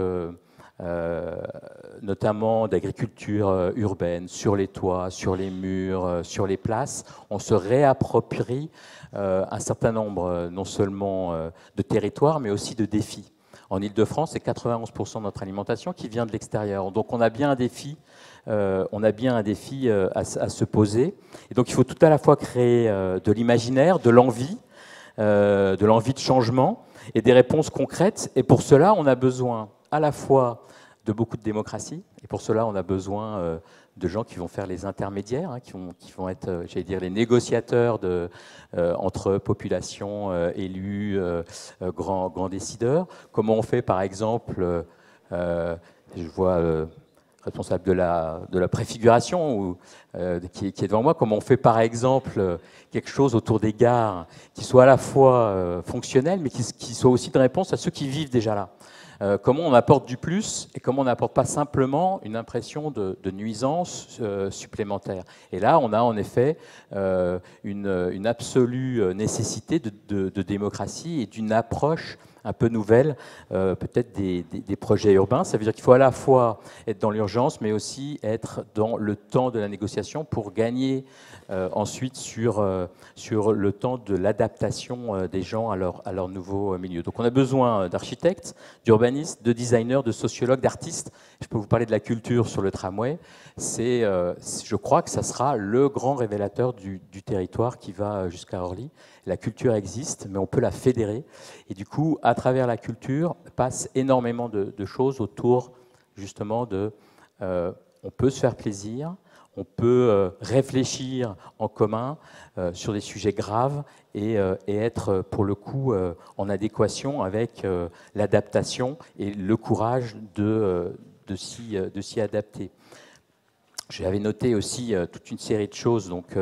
notamment d'agriculture urbaine, sur les toits, sur les murs, sur les places, on se réapproprie un certain nombre, non seulement de territoires, mais aussi de défis. En Ile-de-France, c'est 91% de notre alimentation qui vient de l'extérieur. Donc on a bien un défi, à se poser. Et donc il faut tout à la fois créer de l'imaginaire, de l'envie de changement et des réponses concrètes. Et pour cela, on a besoin à la fois de beaucoup de démocratie. Et pour cela, on a besoin de gens qui vont faire les intermédiaires, qui vont être, j'allais dire, les négociateurs entre population, élus, grands décideurs. Comment on fait, par exemple, je vois responsable de la préfiguration qui est devant moi, comment on fait, par exemple, quelque chose autour des gares qui soit à la fois fonctionnel, mais qui soit aussi de réponse à ceux qui vivent déjà là. Comment on apporte du plus et comment on n'apporte pas simplement une impression de nuisance supplémentaire. Et là, on a en effet une absolue nécessité de démocratie et d'une approche un peu nouvelle, peut-être des projets urbains. Ça veut dire qu'il faut à la fois être dans l'urgence, mais aussi être dans le temps de la négociation pour gagner ensuite sur le temps de l'adaptation des gens à leur nouveau milieu. Donc on a besoin d'architectes, d'urbanistes, de designers, de sociologues, d'artistes. Je peux vous parler de la culture sur le tramway. Je crois que ça sera le grand révélateur du territoire qui va jusqu'à Orly. La culture existe, mais on peut la fédérer. Et du coup, à travers la culture, passe énormément de choses autour justement on peut se faire plaisir, on peut réfléchir en commun sur des sujets graves et être pour le coup en adéquation avec l'adaptation et le courage de s'y adapter. J'avais noté aussi toute une série de choses donc,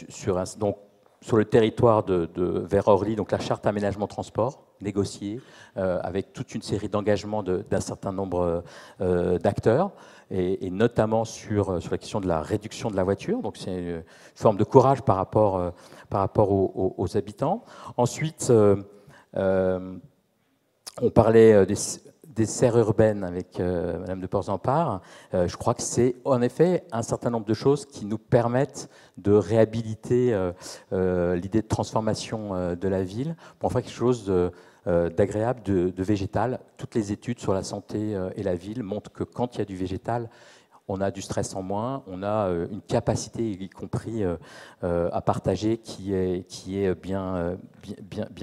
sur le territoire vers Orly, donc la charte aménagement transport négociée avec toute une série d'engagements d'un certain nombre d'acteurs et notamment sur la question de la réduction de la voiture. Donc c'est une forme de courage par rapport aux habitants. Ensuite, on parlait des serres urbaines avec Madame de Porzampar, je crois que c'est en effet un certain nombre de choses qui nous permettent de réhabiliter l'idée de transformation de la ville pour en faire quelque chose d'agréable, de végétal. Toutes les études sur la santé et la ville montrent que quand il y a du végétal, on a du stress en moins, on a une capacité, y compris à partager, qui est bien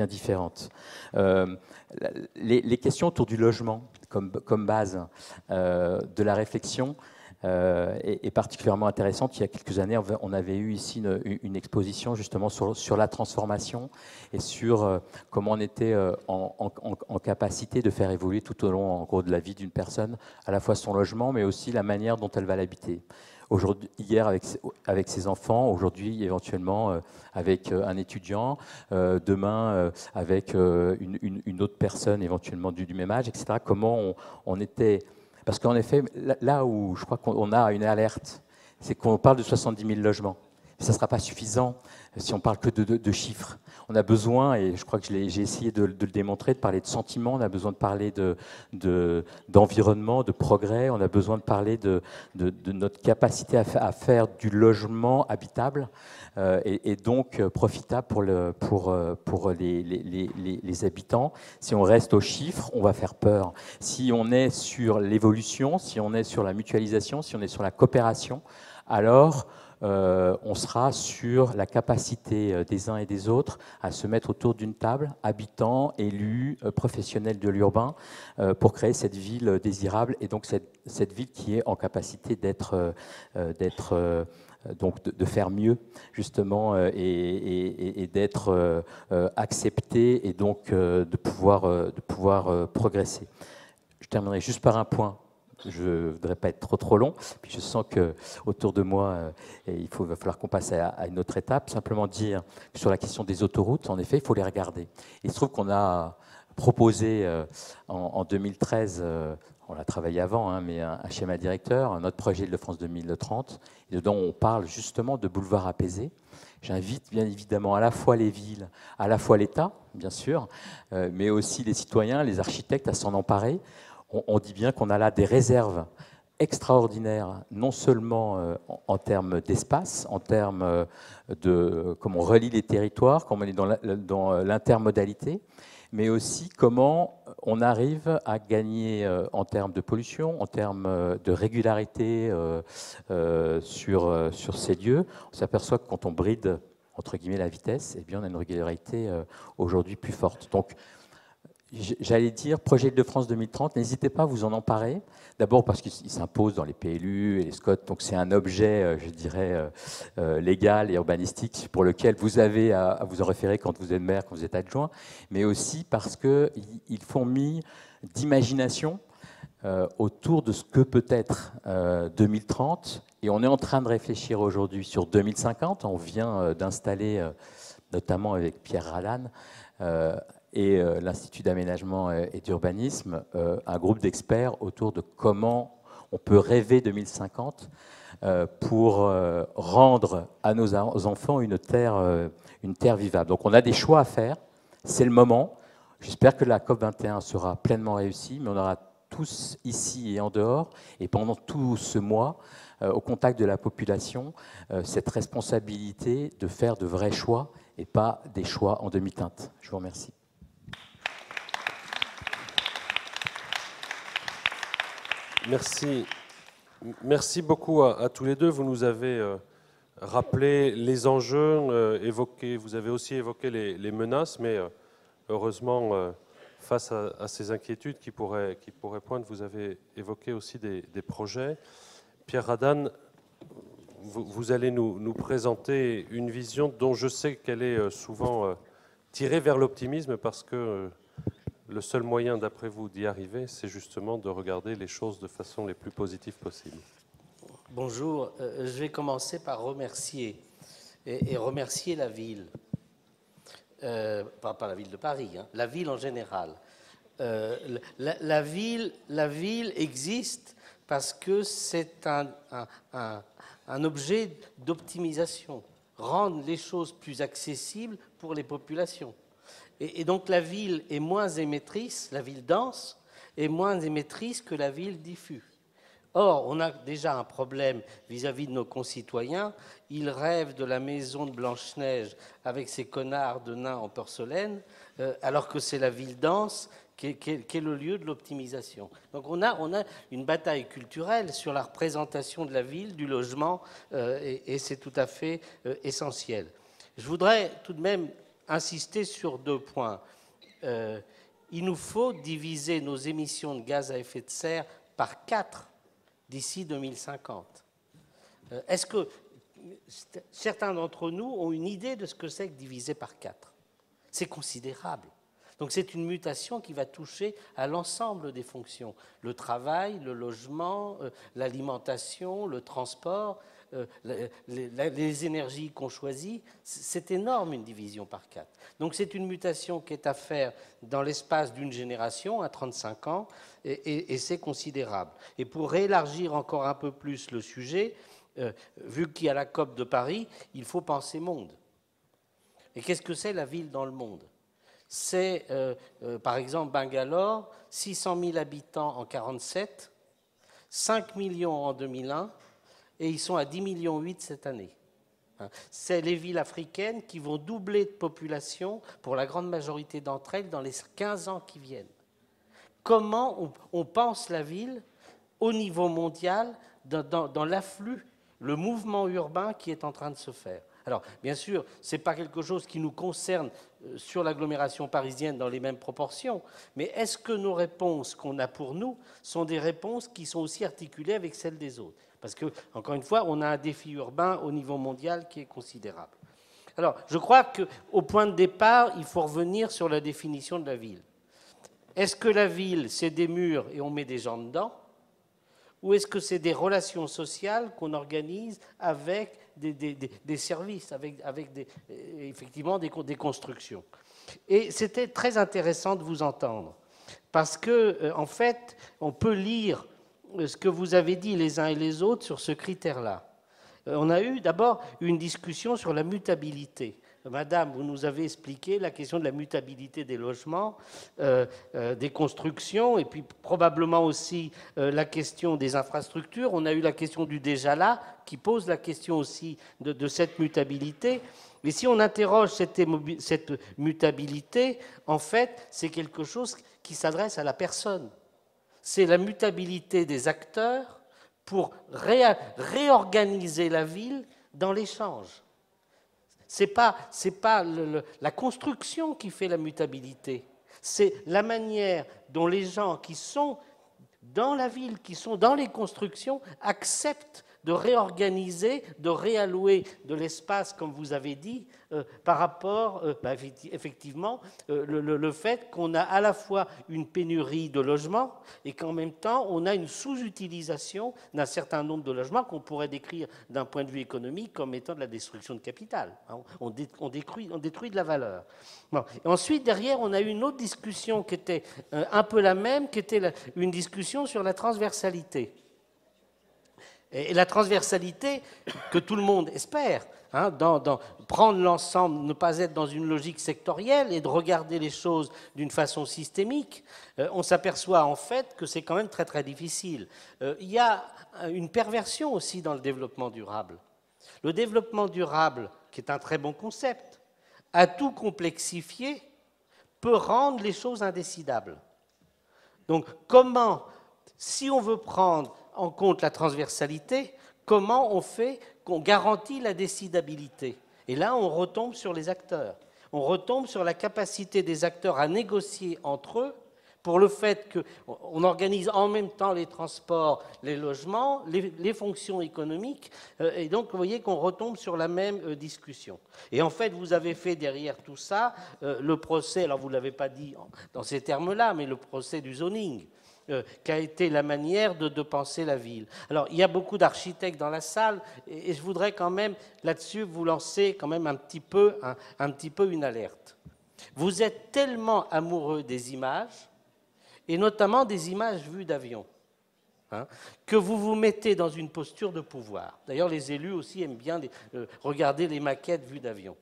différente. Les questions autour du logement, comme base de la réflexion, est particulièrement intéressante. Il y a quelques années, on avait eu ici une exposition justement sur la transformation et sur comment on était en capacité de faire évoluer tout au long en gros, de la vie d'une personne, à la fois son logement, mais aussi la manière dont elle va l'habiter. Hier avec ses enfants, aujourd'hui éventuellement avec un étudiant, demain avec une autre personne éventuellement du même âge, etc. Comment on était... Parce qu'en effet, là où je crois qu'on a une alerte, c'est qu'on parle de 70 000 logements. Mais ça ne sera pas suffisant si on parle que de chiffres. On a besoin, et je crois que j'ai essayé de le démontrer, de parler de sentiments, on a besoin de parler d'environnement, de progrès, on a besoin de parler de notre capacité à faire du logement habitable et donc profitable pour les habitants. Si on reste aux chiffres, on va faire peur. Si on est sur l'évolution, si on est sur la mutualisation, si on est sur la coopération, alors on sera sur la capacité des uns et des autres à se mettre autour d'une table, habitants, élus, professionnels de l'urbain, pour créer cette ville désirable et donc cette ville qui est en capacité donc de faire mieux justement et d'être accepté et donc de pouvoir progresser. Je terminerai juste par un point. Je ne voudrais pas être trop long, puis je sens qu'autour de moi, va falloir qu'on passe à une autre étape. Simplement dire que sur la question des autoroutes, en effet, il faut les regarder. Il se trouve qu'on a proposé en 2013, on l'a travaillé avant, mais un schéma directeur, notre projet de France 2030, et dedans on parle justement de boulevards apaisés. J'invite bien évidemment à la fois les villes, à la fois l'État, bien sûr, mais aussi les citoyens, les architectes à s'en emparer. On dit bien qu'on a là des réserves extraordinaires, non seulement en termes d'espace, en termes de comment on relie les territoires, comment on est dans l'intermodalité, mais aussi comment on arrive à gagner en termes de pollution, en termes de régularité sur ces lieux. On s'aperçoit que quand on bride, entre guillemets, la vitesse, eh bien, on a une régularité aujourd'hui plus forte. Donc, j'allais dire, projet de France 2030, n'hésitez pas à vous en emparer. D'abord parce qu'il s'impose dans les PLU et les SCOT, donc c'est un objet, je dirais, légal et urbanistique pour lequel vous avez à vous en référer quand vous êtes maire, quand vous êtes adjoint, mais aussi parce qu'ils font mis d'imagination autour de ce que peut être 2030. Et on est en train de réfléchir aujourd'hui sur 2050. On vient d'installer, notamment avec Pierre Radan, et l'Institut d'aménagement et d'urbanisme, un groupe d'experts autour de comment on peut rêver 2050 pour rendre à nos enfants une terre vivable. Donc on a des choix à faire, c'est le moment. J'espère que la COP21 sera pleinement réussie, mais on aura tous ici et en dehors, et pendant tout ce mois, au contact de la population, cette responsabilité de faire de vrais choix et pas des choix en demi-teinte. Je vous remercie. Merci beaucoup à tous les deux. Vous nous avez rappelé les enjeux, vous avez aussi évoqué les menaces, mais heureusement, face à ces inquiétudes qui pourraient poindre, vous avez évoqué aussi des projets. Pierre Radan, vous allez nous présenter une vision dont je sais qu'elle est souvent tirée vers l'optimisme parce que le seul moyen, d'après vous, d'y arriver, c'est justement de regarder les choses de façon les plus positive possible. Bonjour, je vais commencer par remercier, et remercier la ville, pas la ville de Paris, la ville en général. La ville existe parce que c'est un objet d'optimisation, rendre les choses plus accessibles pour les populations. Et donc la ville est moins émettrice, la ville dense est moins émettrice que la ville diffuse. Or, on a déjà un problème vis-à-vis de nos concitoyens. Ils rêvent de la maison de Blanche-Neige avec ses connards de nains en porcelaine, alors que c'est la ville dense qui est le lieu de l'optimisation. Donc on a une bataille culturelle sur la représentation de la ville, du logement, et c'est tout à fait essentiel. Je voudrais tout de même insister sur 2 points. Il nous faut diviser nos émissions de gaz à effet de serre par 4 d'ici 2050. Est-ce que certains d'entre nous ont une idée de ce que c'est que diviser par 4 ? C'est considérable. Donc c'est une mutation qui va toucher à l'ensemble des fonctions. Le travail, le logement, l'alimentation, le transport, les énergies qu'on choisit. C'est énorme une division par 4. Donc c'est une mutation qui est à faire dans l'espace d'une génération, à 35 ans, et c'est considérable. Et pour élargir encore un peu plus le sujet, vu qu'il y a la COP de Paris, il faut penser monde. Et qu'est-ce que c'est la ville dans le monde ? C'est, par exemple, Bangalore, 600 000 habitants en 1947, 5 millions en 2001, et ils sont à 10,8 millions cette année. C'est les villes africaines qui vont doubler de population pour la grande majorité d'entre elles dans les 15 ans qui viennent. Comment on pense la ville au niveau mondial dans l'afflux, le mouvement urbain qui est en train de se faire? Alors, bien sûr, ce n'est pas quelque chose qui nous concerne sur l'agglomération parisienne dans les mêmes proportions, mais est-ce que nos réponses qu'on a pour nous sont des réponses qui sont aussi articulées avec celles des autres? Parce que, encore une fois, on a un défi urbain au niveau mondial qui est considérable. Alors, je crois qu'au point de départ, il faut revenir sur la définition de la ville. Est-ce que la ville, c'est des murs et on met des gens dedans? Ou est-ce que c'est des relations sociales qu'on organise avec des services, avec effectivement des constructions? Et c'était très intéressant de vous entendre, parce que, en fait, on peut lire ce que vous avez dit les uns et les autres sur ce critère-là. On a eu d'abord une discussion sur la mutabilité. Madame, vous nous avez expliqué la question de la mutabilité des logements, des constructions, et puis probablement aussi la question des infrastructures. On a eu la question du déjà là, qui pose la question aussi de cette mutabilité. Mais si on interroge cette mutabilité, en fait, c'est quelque chose qui s'adresse à la personne. C'est la mutabilité des acteurs pour réorganiser la ville dans l'échange. Ce n'est pas la construction qui fait la mutabilité, c'est la manière dont les gens qui sont dans la ville, qui sont dans les constructions, acceptent de réorganiser, de réallouer de l'espace, comme vous avez dit, par rapport, effectivement, le fait qu'on a à la fois une pénurie de logements et qu'en même temps, on a une sous-utilisation d'un certain nombre de logements qu'on pourrait décrire d'un point de vue économique comme étant de la destruction de capital. On détruit de la valeur. Bon. Et ensuite, derrière, on a eu une autre discussion qui était un peu la même, qui était une discussion sur la transversalité. Et la transversalité que tout le monde espère, prendre l'ensemble, ne pas être dans une logique sectorielle et de regarder les choses d'une façon systémique, on s'aperçoit en fait que c'est quand même très très difficile. Il y a une perversion aussi dans le développement durable. Le développement durable, qui est un très bon concept, à tout complexifier, peut rendre les choses indécidables. Donc comment, si on veut prendre en compte la transversalité, comment on fait qu'on garantit la décidabilité? Et là, on retombe sur les acteurs. On retombe sur la capacité des acteurs à négocier entre eux pour le fait qu'on organise en même temps les transports, les logements, les fonctions économiques. Et donc, vous voyez qu'on retombe sur la même discussion. Et en fait, vous avez fait derrière tout ça le procès, alors vous ne l'avez pas dit dans ces termes-là, mais le procès du zoning, qu'a été la manière de penser la ville. Alors, il y a beaucoup d'architectes dans la salle, et je voudrais quand même, là-dessus, vous lancer quand même un petit peu une alerte. Vous êtes tellement amoureux des images, et notamment des images vues d'avion, que vous vous mettez dans une posture de pouvoir. D'ailleurs, les élus aussi aiment bien regarder les maquettes vues d'avion.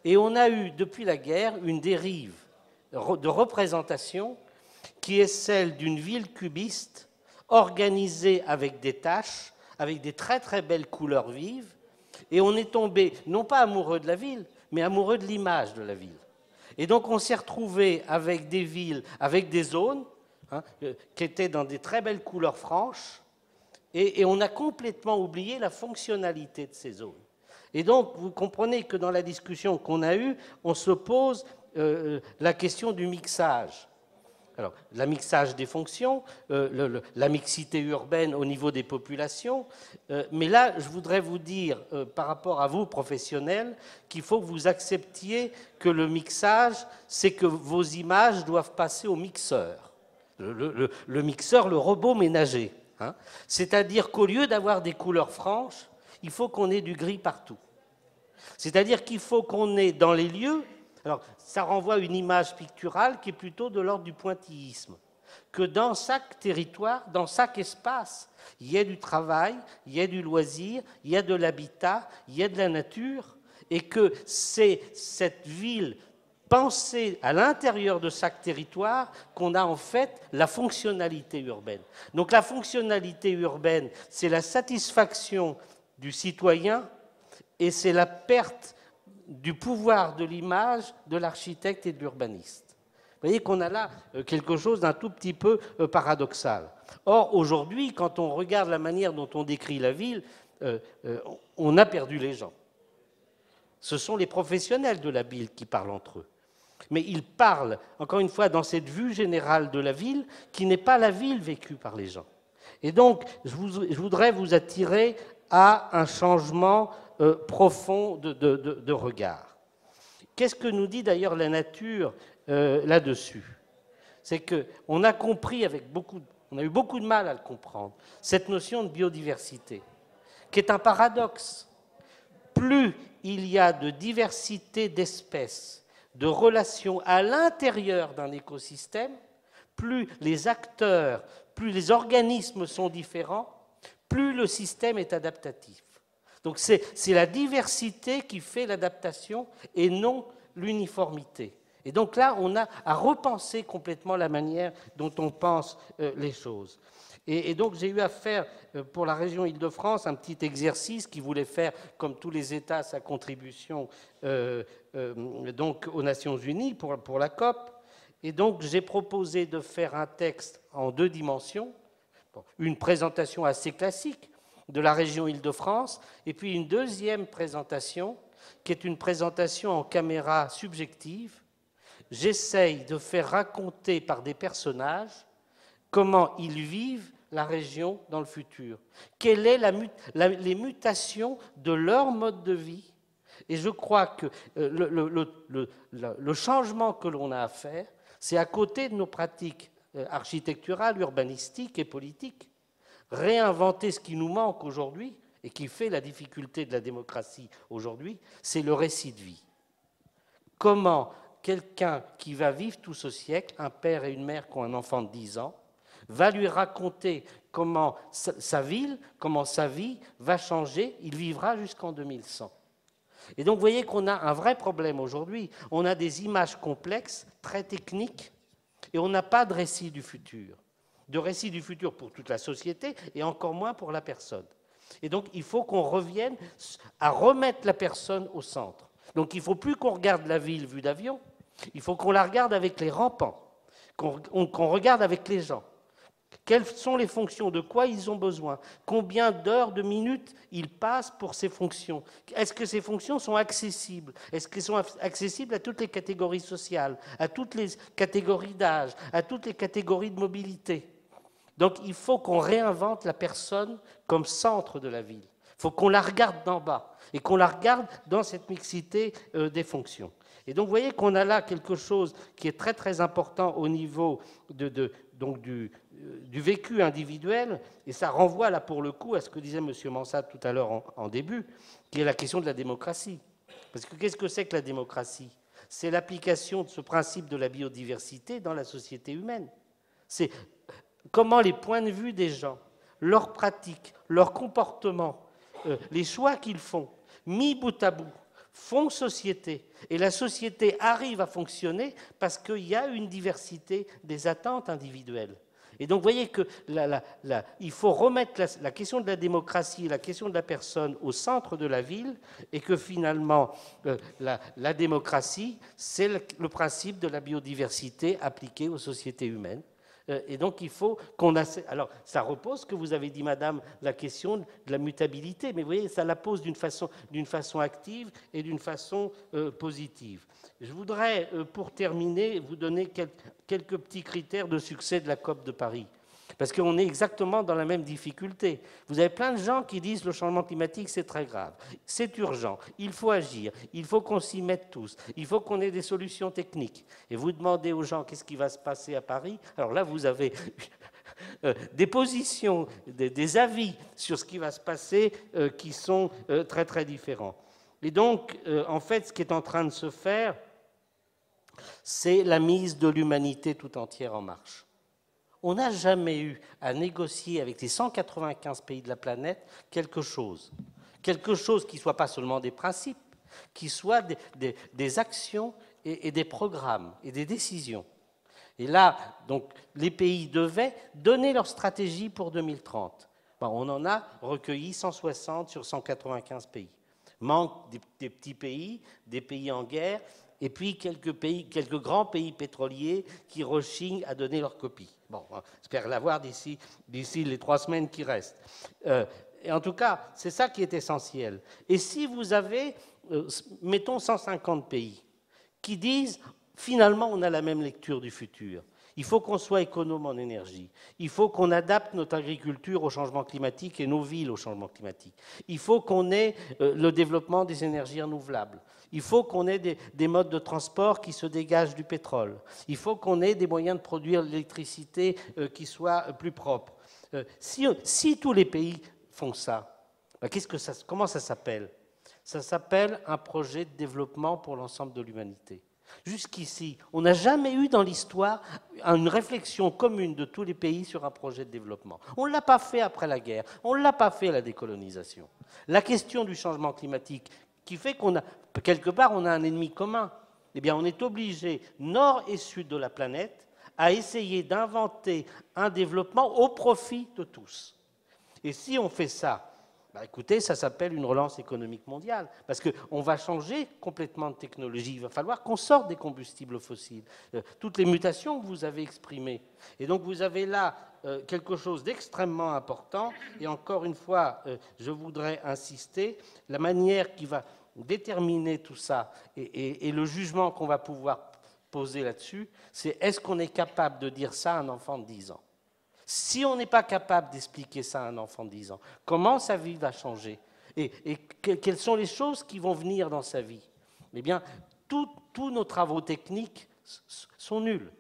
Et on a eu, depuis la guerre, une dérive de représentation qui est celle d'une ville cubiste organisée avec des taches, avec des très très belles couleurs vives, et on est tombé, non pas amoureux de la ville, mais amoureux de l'image de la ville. Et donc on s'est retrouvé avec des villes, avec des zones, qui étaient dans des très belles couleurs franches, et on a complètement oublié la fonctionnalité de ces zones. Et donc vous comprenez que dans la discussion qu'on a eue, on se pose la question du mixage. Alors, la mixage des fonctions, la mixité urbaine au niveau des populations, mais là, je voudrais vous dire, par rapport à vous, professionnels, qu'il faut que vous acceptiez que le mixage, c'est que vos images doivent passer au mixeur. Le mixeur, le robot ménager. Hein. C'est-à-dire qu'au lieu d'avoir des couleurs franches, il faut qu'on ait du gris partout. C'est-à-dire qu'il faut qu'on ait dans les lieux... Alors, ça renvoie à une image picturale qui est plutôt de l'ordre du pointillisme. Que dans chaque territoire, dans chaque espace, il y ait du travail, il y ait du loisir, il y a de l'habitat, il y a de la nature, et que c'est cette ville pensée à l'intérieur de chaque territoire qu'on a en fait la fonctionnalité urbaine. Donc la fonctionnalité urbaine, c'est la satisfaction du citoyen et c'est la perte du pouvoir de l'image de l'architecte et de l'urbaniste. Vous voyez qu'on a là quelque chose d'un tout petit peu paradoxal. Or, aujourd'hui, quand on regarde la manière dont on décrit la ville, on a perdu les gens. Ce sont les professionnels de la ville qui parlent entre eux. Mais ils parlent, encore une fois, dans cette vue générale de la ville, qui n'est pas la ville vécue par les gens. Et donc, je voudrais vous attirer à un changement profond de regard. Qu'est-ce que nous dit d'ailleurs la nature là-dessus? C'est qu'on a compris on a eu beaucoup de mal à le comprendre, cette notion de biodiversité, qui est un paradoxe. Plus il y a de diversité d'espèces, de relations à l'intérieur d'un écosystème, plus les acteurs, plus les organismes sont différents, plus le système est adaptatif. Donc c'est la diversité qui fait l'adaptation et non l'uniformité. Et donc là, on a à repenser complètement la manière dont on pense les choses. Et donc j'ai eu à faire pour la région Île-de-France un petit exercice qui voulait faire, comme tous les États, sa contribution donc aux Nations Unies pour la COP. Et donc j'ai proposé de faire un texte en 2 dimensions, une présentation assez classique de la région Île-de-France, et puis une deuxième présentation, qui est une présentation en caméra subjective. J'essaye de faire raconter par des personnages comment ils vivent la région dans le futur. Quelles sont les mutations de leur mode de vie? Et je crois que le changement que l'on a à faire, c'est à côté de nos pratiques architecturales, urbanistiques et politiques, réinventer ce qui nous manque aujourd'hui et qui fait la difficulté de la démocratie aujourd'hui, c'est le récit de vie. Comment quelqu'un qui va vivre tout ce siècle, un père et une mère qui ont un enfant de 10 ans, va lui raconter comment sa ville, comment sa vie va changer, il vivra jusqu'en 2100. Et donc vous voyez qu'on a un vrai problème aujourd'hui, on a des images complexes, très techniques, et on n'a pas de récit du futur. De récit du futur pour toute la société et encore moins pour la personne. Et donc, il faut qu'on revienne à remettre la personne au centre. Donc, il ne faut plus qu'on regarde la ville vue d'avion, il faut qu'on la regarde avec les rampants, qu'on regarde avec les gens. Quelles sont les fonctions? De quoi ils ont besoin? Combien d'heures, de minutes ils passent pour ces fonctions? Est-ce que ces fonctions sont accessibles? Est-ce qu'elles sont accessibles à toutes les catégories sociales, à toutes les catégories d'âge, à toutes les catégories de mobilité? Donc il faut qu'on réinvente la personne comme centre de la ville. Il faut qu'on la regarde d'en bas et qu'on la regarde dans cette mixité des fonctions. Et donc vous voyez qu'on a là quelque chose qui est très très important au niveau donc du vécu individuel, et ça renvoie là pour le coup à ce que disait M. Mansat tout à l'heure en début, qui est la question de la démocratie. Parce que qu'est-ce que c'est que la démocratie? C'est l'application de ce principe de la biodiversité dans la société humaine. C'est comment les points de vue des gens, leurs pratiques, leurs comportements, les choix qu'ils font, mis bout à bout, font société. Et la société arrive à fonctionner parce qu'il y a une diversité des attentes individuelles. Et donc, vous voyez qu'il faut remettre la question de la démocratie et la question de la personne au centre de la ville, et que finalement, la démocratie, c'est le principe de la biodiversité appliqué aux sociétés humaines. Et donc, il faut qu'on a... Alors, ça repose, que vous avez dit, madame, la question de la mutabilité, mais vous voyez, ça la pose d'une façon active et d'une façon positive. Je voudrais, pour terminer, vous donner quelques petits critères de succès de la COP de Paris. Parce qu'on est exactement dans la même difficulté. Vous avez plein de gens qui disent le changement climatique, c'est très grave, c'est urgent, il faut agir, il faut qu'on s'y mette tous, il faut qu'on ait des solutions techniques. Et vous demandez aux gens qu'est-ce qui va se passer à Paris. Alors là, vous avez des positions, des avis sur ce qui va se passer qui sont très, très différents. Et donc, en fait, ce qui est en train de se faire, c'est la mise de l'humanité tout entière en marche. On n'a jamais eu à négocier avec les 195 pays de la planète quelque chose qui ne soit pas seulement des principes, qui soit des actions et des programmes et des décisions. Et là, donc, les pays devaient donner leur stratégie pour 2030. Bon, on en a recueilli 160 sur 195 pays. Manque des petits pays, des pays en guerre, et puis quelques grands pays pétroliers qui rechignent à donner leur copie. Bon, j'espère l'avoir d'ici les 3 semaines qui restent. Et en tout cas, c'est ça qui est essentiel. Et si vous avez, mettons 150 pays, qui disent, finalement, on a la même lecture du futur. Il faut qu'on soit économe en énergie. Il faut qu'on adapte notre agriculture au changement climatique et nos villes au changement climatique. Il faut qu'on ait le développement des énergies renouvelables. Il faut qu'on ait des modes de transport qui se dégagent du pétrole. Il faut qu'on ait des moyens de produire l'électricité qui soient plus propres. Si tous les pays font ça, ben comment ça s'appelle? Ça s'appelle un projet de développement pour l'ensemble de l'humanité. Jusqu'ici, on n'a jamais eu dans l'histoire une réflexion commune de tous les pays sur un projet de développement. On ne l'a pas fait après la guerre, on ne l'a pas fait à la décolonisation. La question du changement climatique, qui fait qu'on a, quelque part, on a un ennemi commun. Eh bien, on est obligé, nord et sud de la planète, à essayer d'inventer un développement au profit de tous. Et si on fait ça, bah écoutez, ça s'appelle une relance économique mondiale, parce qu'on va changer complètement de technologie. Il va falloir qu'on sorte des combustibles fossiles, toutes les mutations que vous avez exprimées. Et donc vous avez là quelque chose d'extrêmement important, et encore une fois, je voudrais insister, la manière qui va déterminer tout ça, et le jugement qu'on va pouvoir poser là-dessus, c'est est-ce qu'on est capable de dire ça à un enfant de 10 ans ? Si on n'est pas capable d'expliquer ça à un enfant de 10 ans, comment sa vie va changer et quelles sont les choses qui vont venir dans sa vie? Eh bien, tous nos travaux techniques sont nuls.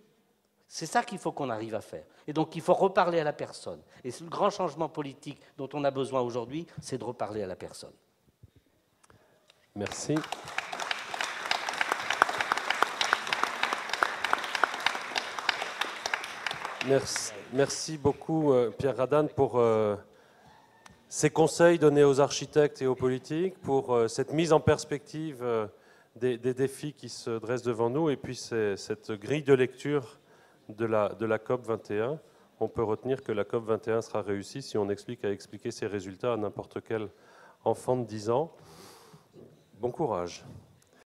C'est ça qu'il faut qu'on arrive à faire. Et donc, il faut reparler à la personne. Et le grand changement politique dont on a besoin aujourd'hui, c'est de reparler à la personne. Merci. Merci beaucoup, Pierre Radane, pour ces conseils donnés aux architectes et aux politiques, pour cette mise en perspective des défis qui se dressent devant nous, et puis cette grille de lecture de la COP 21. On peut retenir que la COP 21 sera réussie si on expliquer ses résultats à n'importe quel enfant de 10 ans. Bon courage.